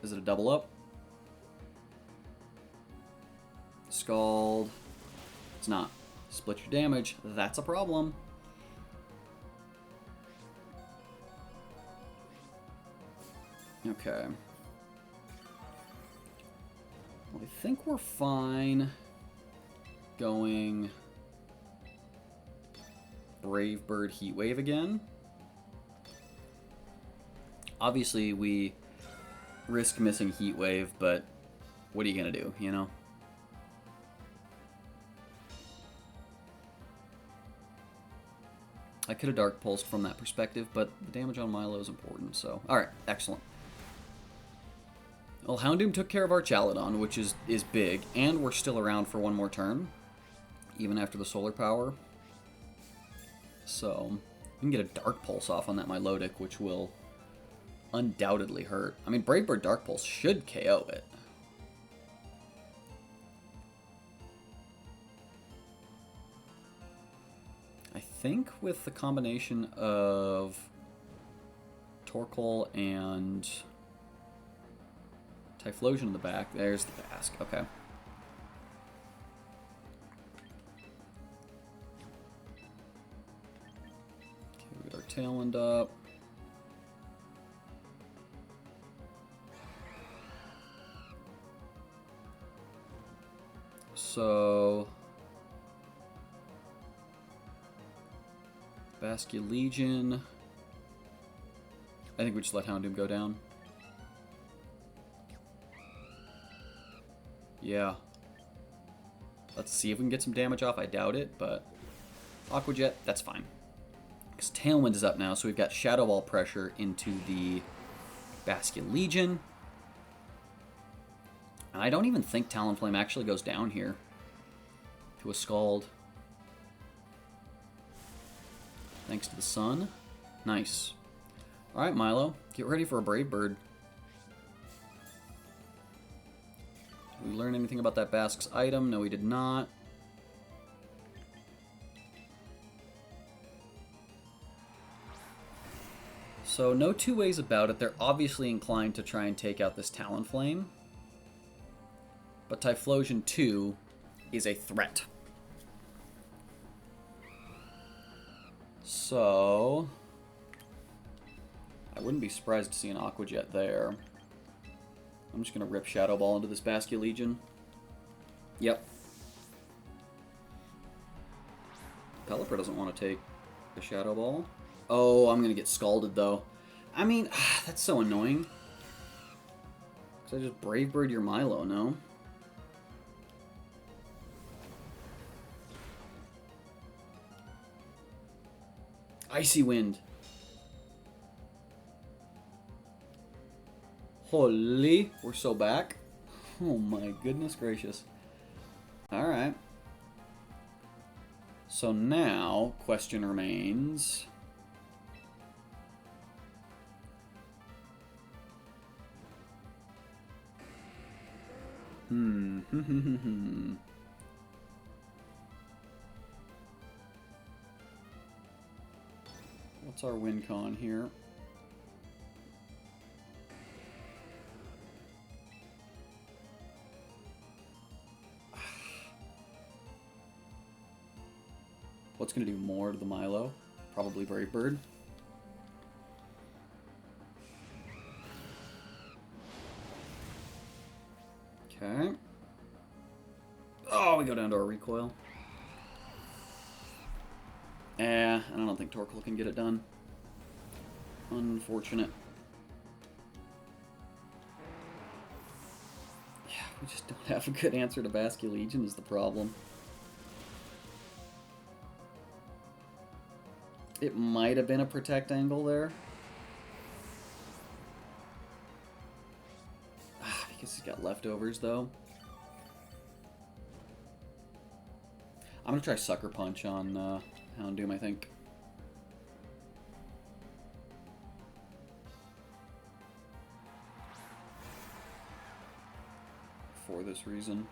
Is it a double up? Scald. It's not. Split your damage. That's a problem. Okay. Well, I think we're fine going Brave Bird Heatwave again. Obviously, we risk missing Heatwave, but what are you going to do, you know? I could have Dark Pulsed from that perspective, but the damage on Milo is important, so... Alright, excellent. Well, Houndoom took care of our Chaladon, which is big, and we're still around for one more turn, even after the Solar Power. So, we can get a Dark Pulse off on that Milotic, which will undoubtedly hurt. I mean, Brave Bird Dark Pulse should KO it. I think with the combination of Torkoal and Typhlosion in the back, there's the Basque, okay. Okay, we got our Tailwind up. So... Basque Legion. I think we just let Houndoom go down. Yeah. Let's see if we can get some damage off. I doubt it, but Aqua Jet, that's fine. Because Tailwind is up now, so we've got Shadow Ball pressure into the Basque Legion. And I don't even think Talonflame actually goes down here to a Scald. Thanks to the sun. Nice. Alright, Milo. Get ready for a Brave Bird. Did we learn anything about that Basque's item? No, we did not. So, no two ways about it. They're obviously inclined to try and take out this Talonflame. But Typhlosion 2 is a threat. So, I wouldn't be surprised to see an Aqua Jet there. I'm just going to rip Shadow Ball into this Basque Legion. Yep. Pelipper doesn't want to take the Shadow Ball. Oh, I'm going to get scalded, though. I mean, that's so annoying. Because I just Brave Bird your Milo, no? Icy Wind. Holy, we're so back. Oh my goodness gracious. Alright. So now, question remains. What's our win con here? What's going to do more to the Milo? Probably Brave Bird. Okay. Oh, we go down to our recoil. I don't think Torkoal can get it done. Unfortunate. Yeah, we just don't have a good answer to Basque Legion is the problem. It might have been a protect angle there. Because he's got leftovers, though. I'm going to try Sucker Punch on Houndoom, I think. For this reason.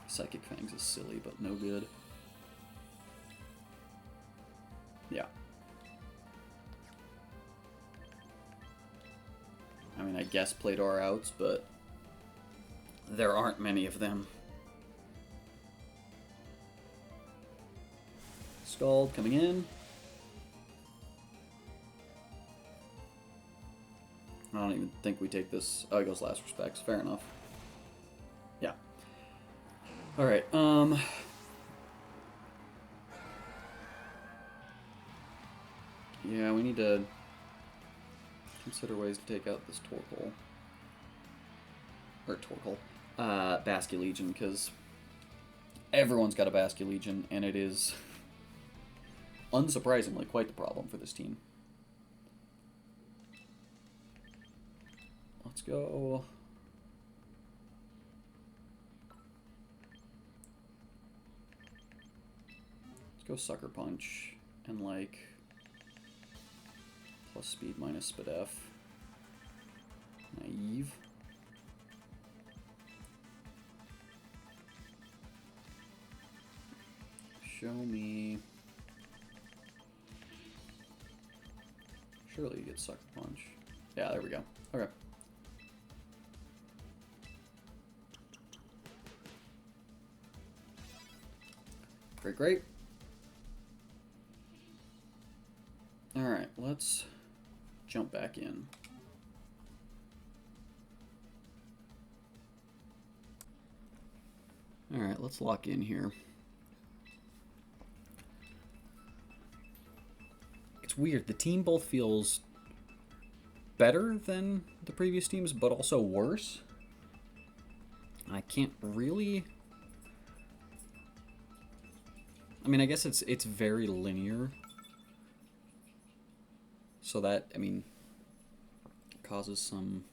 Psychic Fangs is silly, but no good. Yeah. I mean, I guess Playdor outs, but there aren't many of them. Scald coming in. I don't even think we take this. Oh, he goes Last Respects. Fair enough. Yeah. Alright, yeah, we need to consider ways to take out this Torkoal. Or Torkoal. Basculegion, because everyone's got a Basculegion, and it is, unsurprisingly, quite the problem for this team. Let's go. Let's go Sucker Punch and like plus speed minus Spadef. Naive. Show me. Surely you get Sucker Punch. Yeah, there we go. Okay. Great, great. Alright, let's jump back in. Alright, let's lock in here. It's weird. The team both feels better than the previous teams, but also worse. I can't really... I mean, I guess it's very linear. So that, I mean, causes some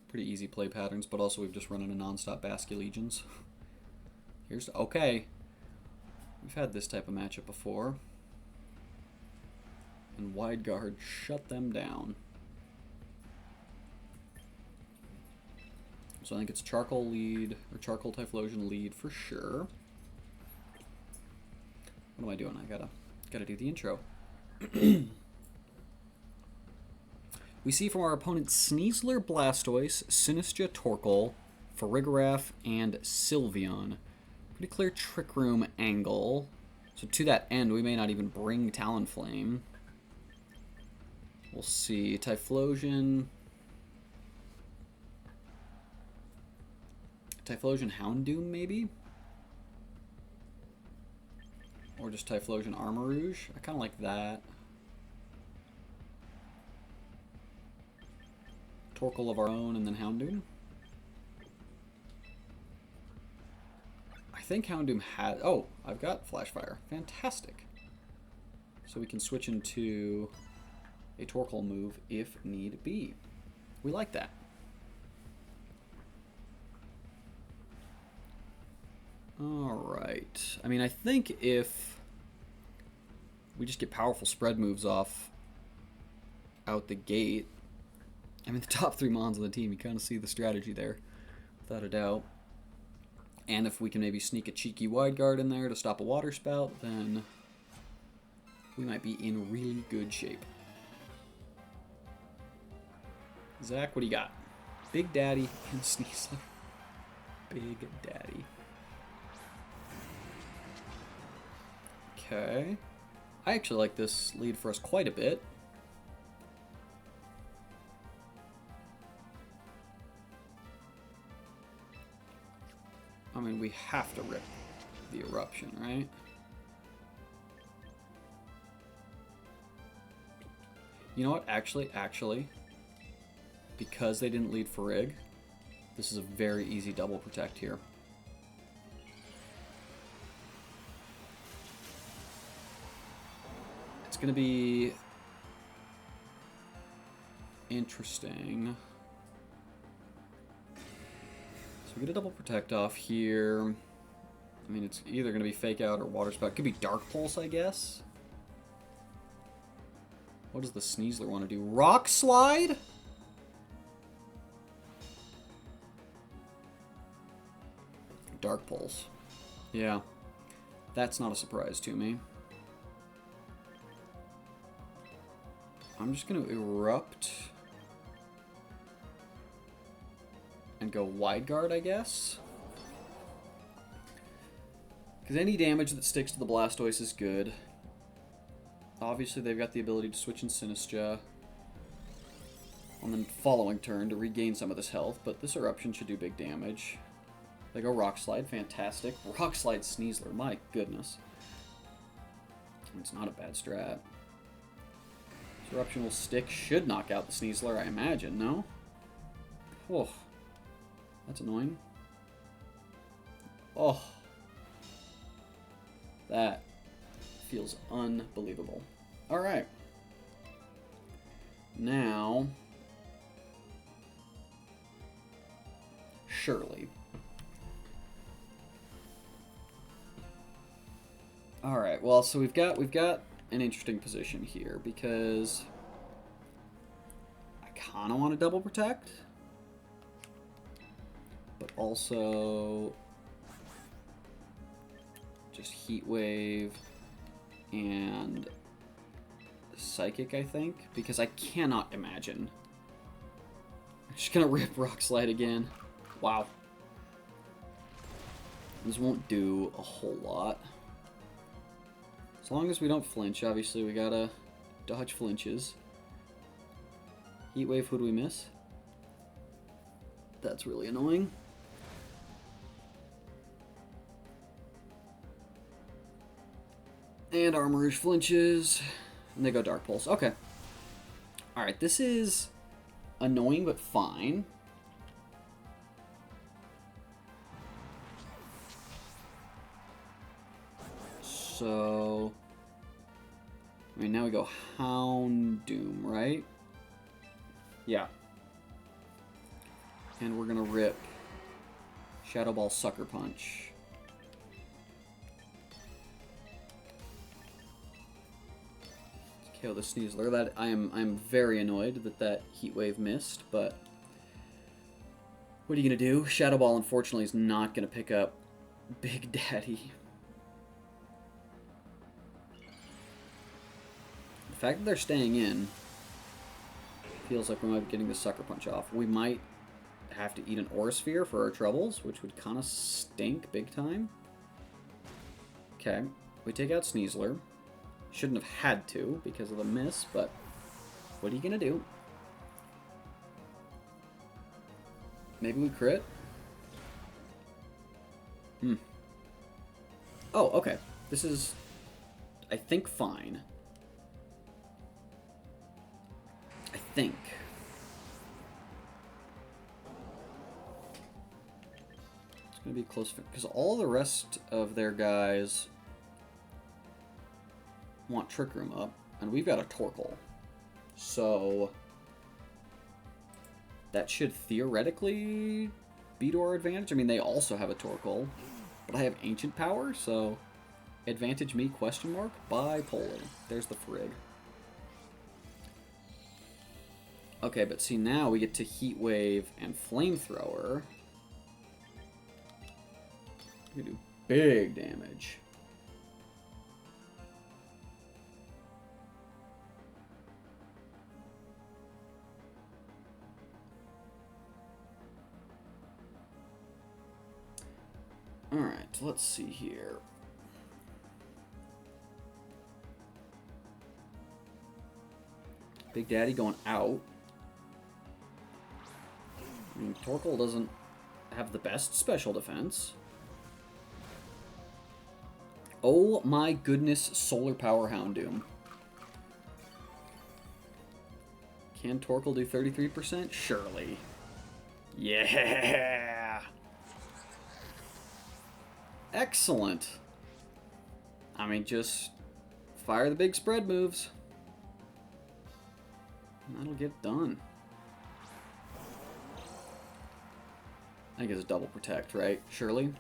pretty easy play patterns, but also we've just run into non-stop Basculegions. Here's... Okay. We've had this type of matchup before. And Wide Guard shut them down. So I think it's Charcoal lead, or Charcoal Typhlosion lead for sure. What am I doing? I gotta do the intro. We see from our opponent Sneasler, Blastoise, Sinistcha, Torkoal, Farigiraf, and Sylveon. Pretty clear Trick Room angle. So to that end, we may not even bring Talonflame. We'll see. Typhlosion. Typhlosion Houndoom, maybe? Or just Typhlosion Armarouge. I kind of like that. Torkoal of our own and then Houndoom. I think Houndoom had... Oh, I've got Flash Fire. Fantastic. So we can switch into a Torkoal move if need be. We like that. Alright. I mean, I think if we just get powerful spread moves off out the gate, I mean, the top three Mons on the team, you kind of see the strategy there, without a doubt. And if we can maybe sneak a cheeky Wide Guard in there to stop a Water Spout, then we might be in really good shape. Zach, what do you got? Big Daddy and Sneasler. Big Daddy. Okay. I actually like this lead for us quite a bit. I mean, we have to rip the Eruption, right? You know what? Actually, because they didn't lead Farig, this is a very easy double protect here. It's going to be interesting. So we get a double protect off here. I mean, it's either going to be Fake Out or Water Spout. It could be Dark Pulse, I guess. What does the Sneasler want to do? Rock Slide? Dark Pulse. Yeah. That's not a surprise to me. I'm just going to Erupt and go Wide Guard, I guess. Because any damage that sticks to the Blastoise is good. Obviously, they've got the ability to switch in Sinistra on the following turn to regain some of this health, but this Eruption should do big damage. They go Rock Slide, fantastic. Rock Slide Sneasler, my goodness. It's not a bad strat. This Eruption will stick, should knock out the Sneasler, I imagine, no? Oh, that's annoying. Oh, that feels unbelievable. Alright. Now, Shirley. Alright, well, so we've got an interesting position here because I kind of want to double protect, but also just Heat Wave and Psychic, I think, because I cannot imagine. I'm just gonna rip Rock Slide again. Wow. This won't do a whole lot. As long as we don't flinch, obviously we gotta dodge flinches. Heat Wave, who do we miss? That's really annoying. And Armourouge flinches, and they go Dark Pulse. Okay. Alright, this is annoying but fine. So, I mean, now we go Houndoom, right? Yeah. And we're gonna rip Shadow Ball Sucker Punch. KO the Sneasler. That I'm very annoyed that Heat Wave missed, but what are you gonna do? Shadow Ball, unfortunately, is not gonna pick up Big Daddy. The fact that they're staying in feels like we might be getting the Sucker Punch off. We might have to eat an Aura Sphere for our troubles, which would kind of stink big time. Okay, we take out Sneasler. Shouldn't have had to because of the miss, but what are you gonna do? Maybe we crit? Oh, okay. This is, I think, fine. I think. It's gonna be close because all the rest of their guys want Trick Room up, and we've got a Torkoal. So that should theoretically be to our advantage. I mean, they also have a Torkoal, but I have Ancient Power, so advantage me, question mark, bipolar. There's the frig. Okay, but see, now we get to Heat Wave and Flamethrower. We can do big damage. Alright, let's see here. Big Daddy going out. I mean, Torkoal doesn't have the best special defense. Oh my goodness, Solar Power Houndoom. Can Torkoal do 33%? Surely. Yeah! Excellent. I mean, just fire the big spread moves. That'll get done. I think it's a double protect, right? Surely.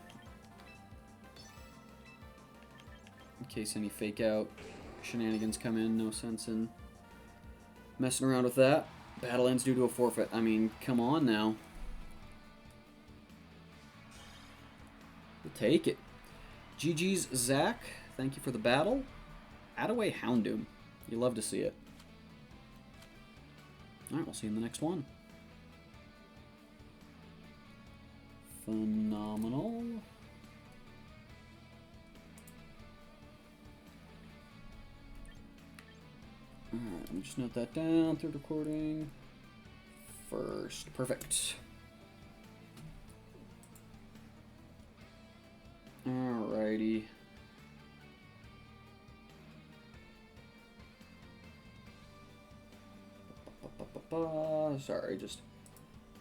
In case any fake out shenanigans come in, no sense in messing around with that. Battle ends due to a forfeit. I mean, come on now. We'll take it. GG's, Zach. Thank you for the battle. Attaway Houndoom. You love to see it. Alright, we'll see you in the next one. Phenomenal. let me just note that down. Third recording. First. Perfect. Alrighty. Sorry, just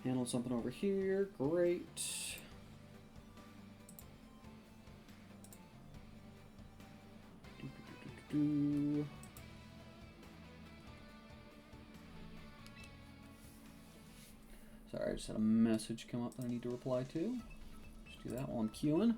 handled something over here. Great. Sorry, I just had a message come up that I need to reply to. Just do that while I'm queuing.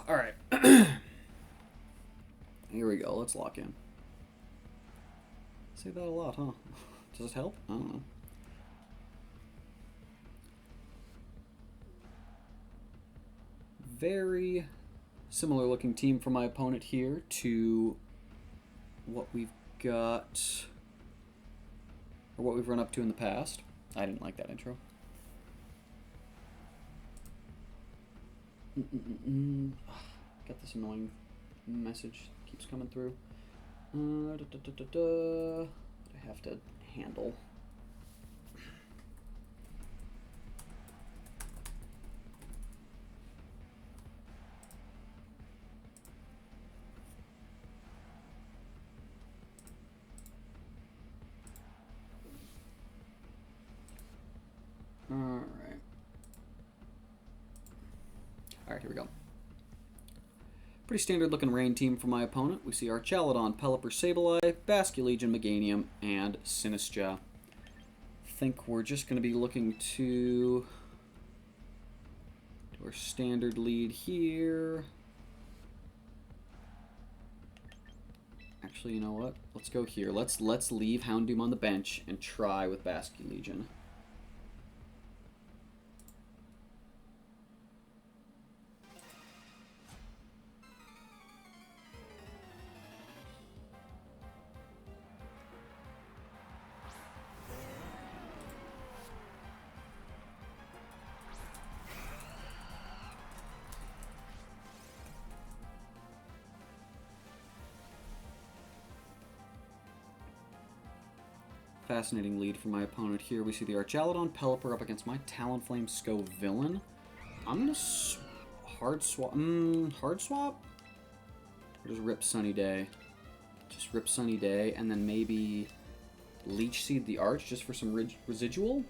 All right. Here we go. Let's lock in. Say that a lot, huh? Does it help? I don't know. Very similar looking team for my opponent here to what we've got, or what we've run up to in the past. I didn't like that intro. Got this annoying message keeps coming through. I have to handle. Alright, here we go. Pretty standard looking rain team for my opponent. We see Archaludon, Pelipper, Sableye, Basculegion, Meganium, and Sinistcha. I think we're just going to be looking to do our standard lead here. Actually, you know what? Let's go here. Let's leave Houndoom on the bench and try with Basculegion. Fascinating lead for my opponent here. We see the Archaludon Pelipper up against my Talonflame Scovillain. I'm gonna hard swap. Hard swap? Or just rip Sunny Day? Just rip Sunny Day and then maybe Leech Seed the Arch just for some residual?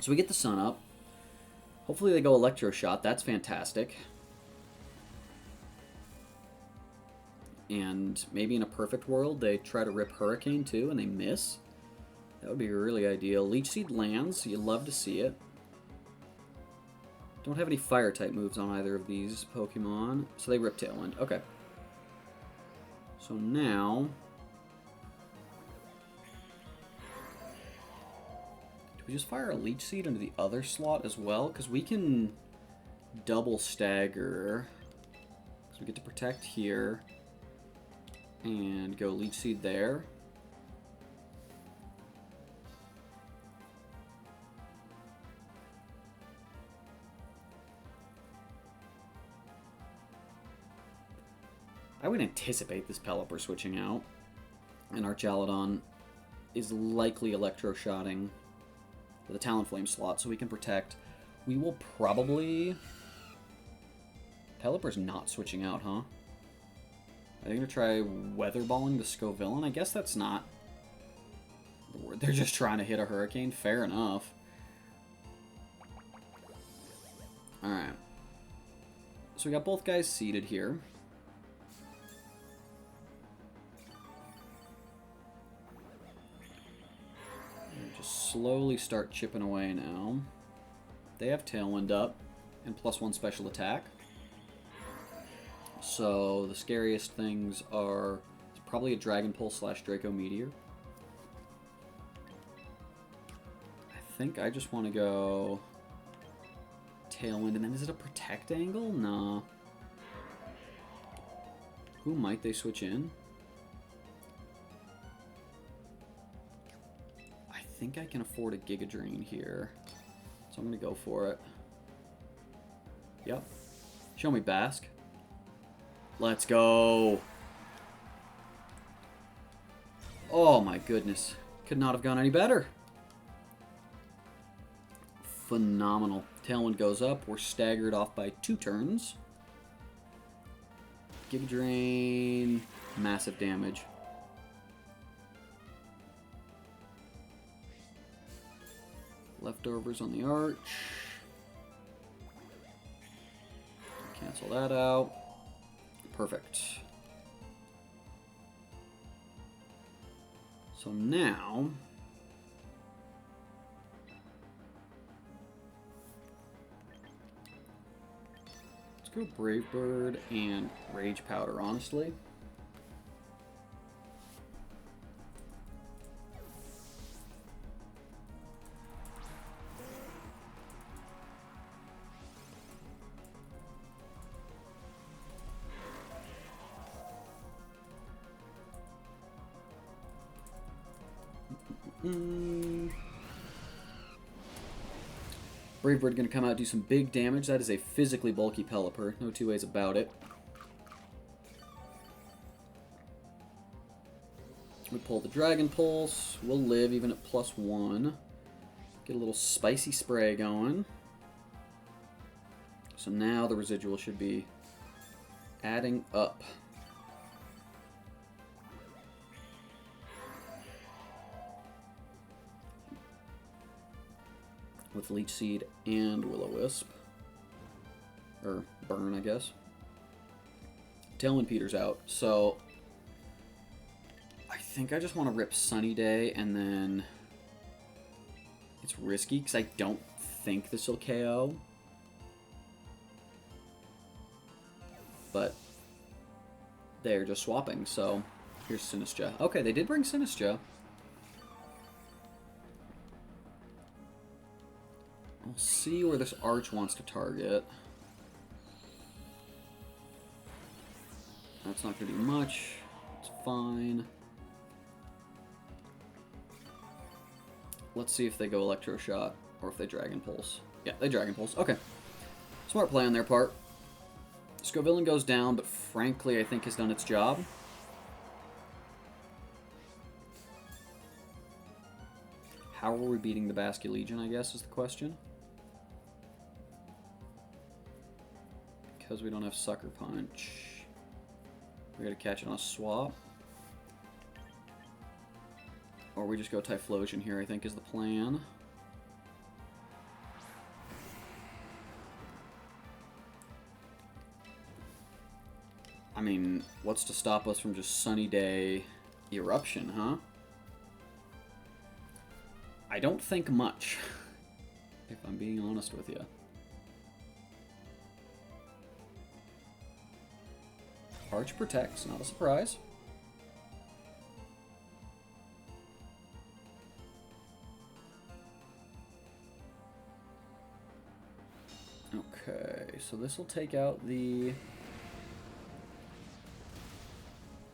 So we get the sun up. Hopefully they go Electroshock. That's fantastic. And maybe in a perfect world they try to rip Hurricane too and they miss. That would be really ideal. Leech Seed lands. You love to see it. Don't have any fire type moves on either of these Pokemon. So they rip Tailwind. Okay. So now... we just fire a Leech Seed into the other slot as well? Because we can double stagger. So we get to protect here. And go Leech Seed there. I would anticipate this Pelipper switching out. And Archaludon is likely Electroshotting the Talonflame slot, so we can protect. We will probably... Pelipper's not switching out, huh? Are they going to try Weatherballing the Scovillain? I guess that's not the word. They're just trying to hit a Hurricane. Fair enough. Alright. So we got both guys seated here. Slowly start chipping away now. They have Tailwind up and +1 special attack. So the scariest things are probably a Dragon Pulse / Draco Meteor. I think I just want to go Tailwind, and then is it a Protect angle? Nah. Who might they switch in? I think I can afford a Giga Drain here, so I'm going to go for it. Yep. Show me Basque. Let's go. Oh my goodness. Could not have gone any better. Phenomenal. Tailwind goes up. We're staggered off by 2 turns. Giga Drain. Massive damage. Leftovers on the Arch. Cancel that out. Perfect. So now... let's go Brave Bird and Rage Powder, honestly. Brave Bird going to come out and do some big damage. That is a physically bulky Pelipper. No two ways about it. We pull the Dragon Pulse. We'll live even at +1. Get a little Spicy Spray going. So now the residual should be adding up. With Leech Seed and Will-O-Wisp. Or Burn, I guess. Tailwind peters out, so I think I just want to rip Sunny Day, and then it's risky because I don't think this will KO. But they're just swapping, so here's Sinistcha. Okay, they did bring Sinistcha. We'll see where this Arch wants to target. That's not going to do much. It's fine. Let's see if they go Electro Shot or if they Dragon Pulse. Yeah, they Dragon Pulse. Okay. Smart play on their part. Scovillain goes down, but frankly, I think has done its job. How are we beating the Basculegion, I guess, is the question. Because we don't have Sucker Punch. We gotta catch it on a swap. Or we just go Typhlosion here, I think is the plan. I mean, what's to stop us from just Sunny Day Eruption, huh? I don't think much, if I'm being honest with you. Arch protects, not a surprise. Okay, so this will take out the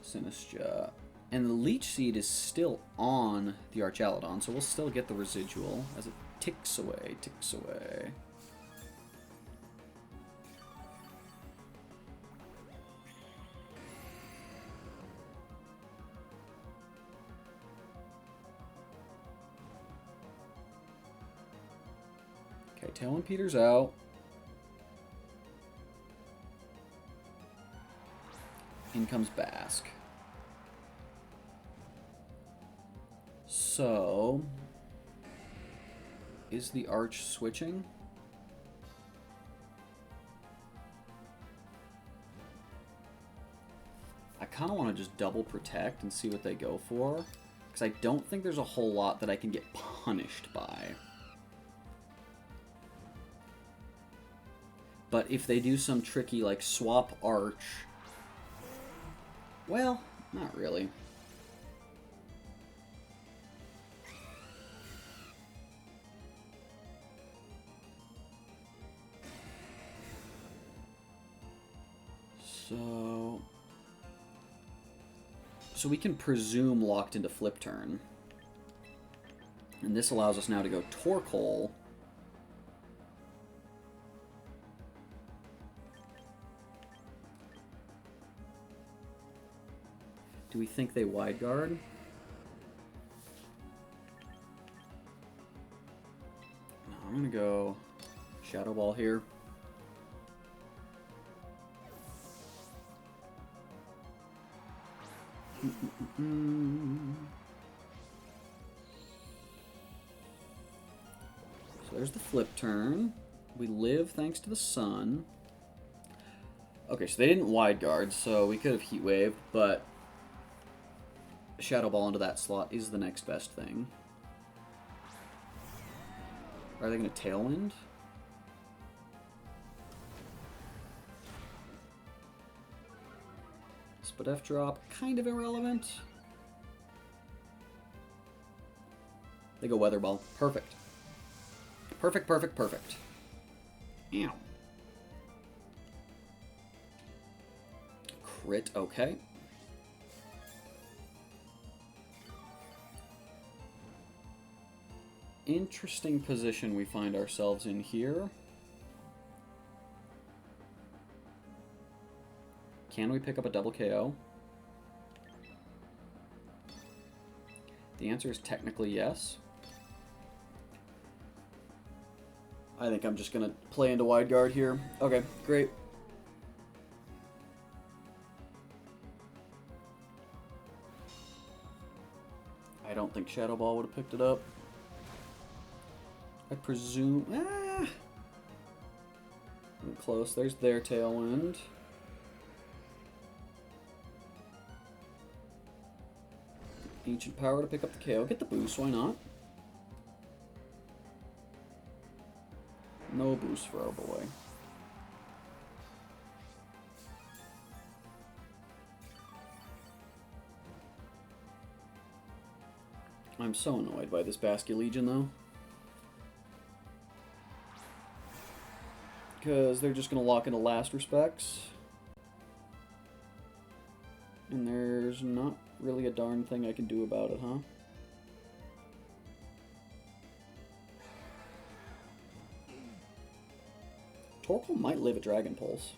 Sinistcha. And the Leech Seed is still on the Archaludon, so we'll still get the residual as it ticks away, ticks away. Okay, Tailwind peters out. In comes Basque. So, is the Arch switching? I kind of want to just double protect and see what they go for, because I don't think there's a whole lot that I can get punished by. But if they do some tricky, like, swap Arch Well, not really. So we can presume locked into flip turn. And this allows us now to go Torkoal. Do we think they wide guard? No, I'm gonna go Shadow Ball here. So there's the flip turn. We live thanks to the sun. Okay, so they didn't wide guard, so we could have Heat Wave, but Shadow Ball into that slot is the next best thing. Are they going to Tailwind? Spadef drop, kind of irrelevant. They go Weather Ball. Perfect. Perfect, perfect, perfect. Ow. Crit, okay. Interesting position we find ourselves in here. Can we pick up a double KO? The answer is technically yes. I think I'm just going to play into wide guard here. Okay, great. I don't think Shadow Ball would have picked it up. I presume... I'm close. There's their Tailwind. Ancient Power to pick up the KO. Get the boost, why not? No boost for our boy. I'm so annoyed by this Basculegion, though. Because they're just going to lock into Last Respects. And there's not really a darn thing I can do about it, huh? Torkoal might live a Dragon Pulse.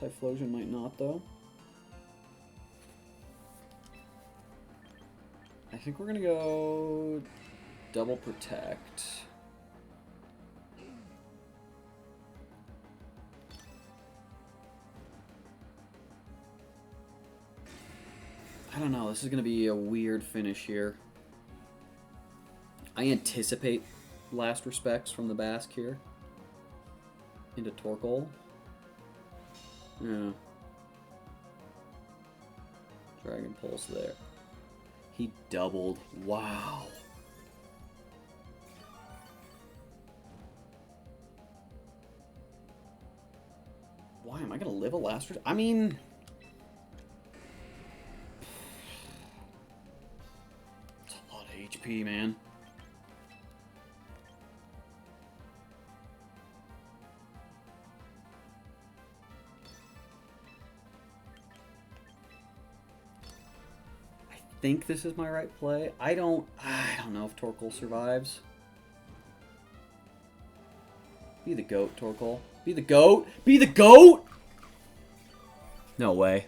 Typhlosion might not, though. I think we're going to go Double Protect. I don't know, this is going to be a weird finish here. I anticipate Last Respects from the Basque here. Into Torkoal. Yeah. Dragon Pulse there. He doubled. Wow. Why am I going to live a Last Respect? I mean... It's a lot of HP, man. I think this is my right play. I don't know if Torkoal survives. Be the GOAT, Torkoal. Be the GOAT! Be the GOAT! No way.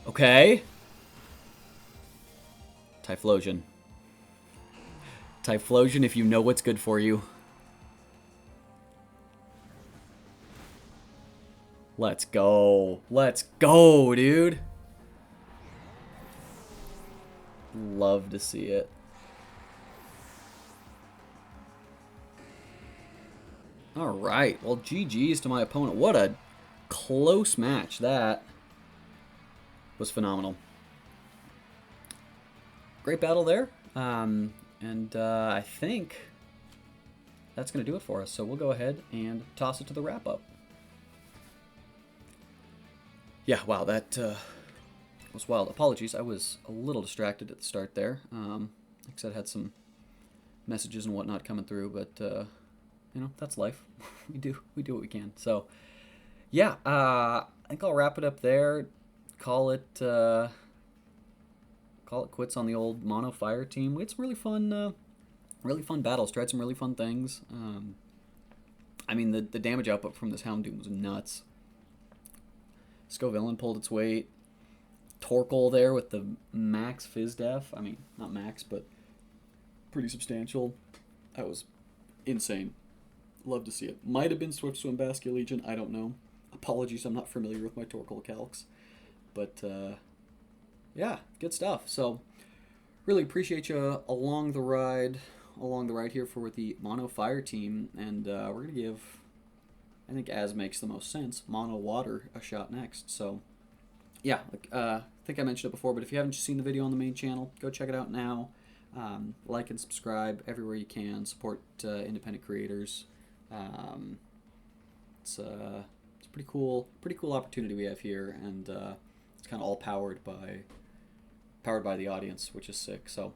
Okay. Typhlosion. Typhlosion if you know what's good for you. Let's go. Let's go, dude. Love to see it. Alright, well, GG's to my opponent. What a close match that was. Phenomenal. Great battle there. I think that's going to do it for us. So we'll go ahead and toss it to the wrap-up. Yeah, wow, that was wild. Apologies, I was a little distracted at the start there. Like I said, I had some messages and whatnot coming through, but that's life. we do what we can. So yeah, I think I'll wrap it up there. Call it call it quits on the old Mono Fire team. We had some really fun battles. Tried some really fun things. I mean, the damage output from this Houndoom was nuts. Scovillain pulled its weight. Torkoal there with the max Fizz Def. I mean, not max, but pretty substantial. That was insane. Love to see it. Might have been Swift Swim Baskia Legion. I don't know. Apologies, I'm not familiar with my Torkoal calcs. But, yeah, good stuff. So, really appreciate you along the ride here for the Mono Fire team. And we're going to give, I think as makes the most sense, Mono Water a shot next. So, yeah, I think I mentioned it before, but if you haven't seen the video on the main channel, go check it out now. Like and subscribe everywhere you can. Support independent creators. It's a pretty cool opportunity we have here, and it's kind of all powered by the audience, which is sick. So,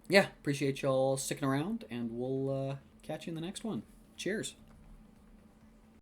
yeah, appreciate y'all sticking around, and we'll catch you in the next one. Cheers.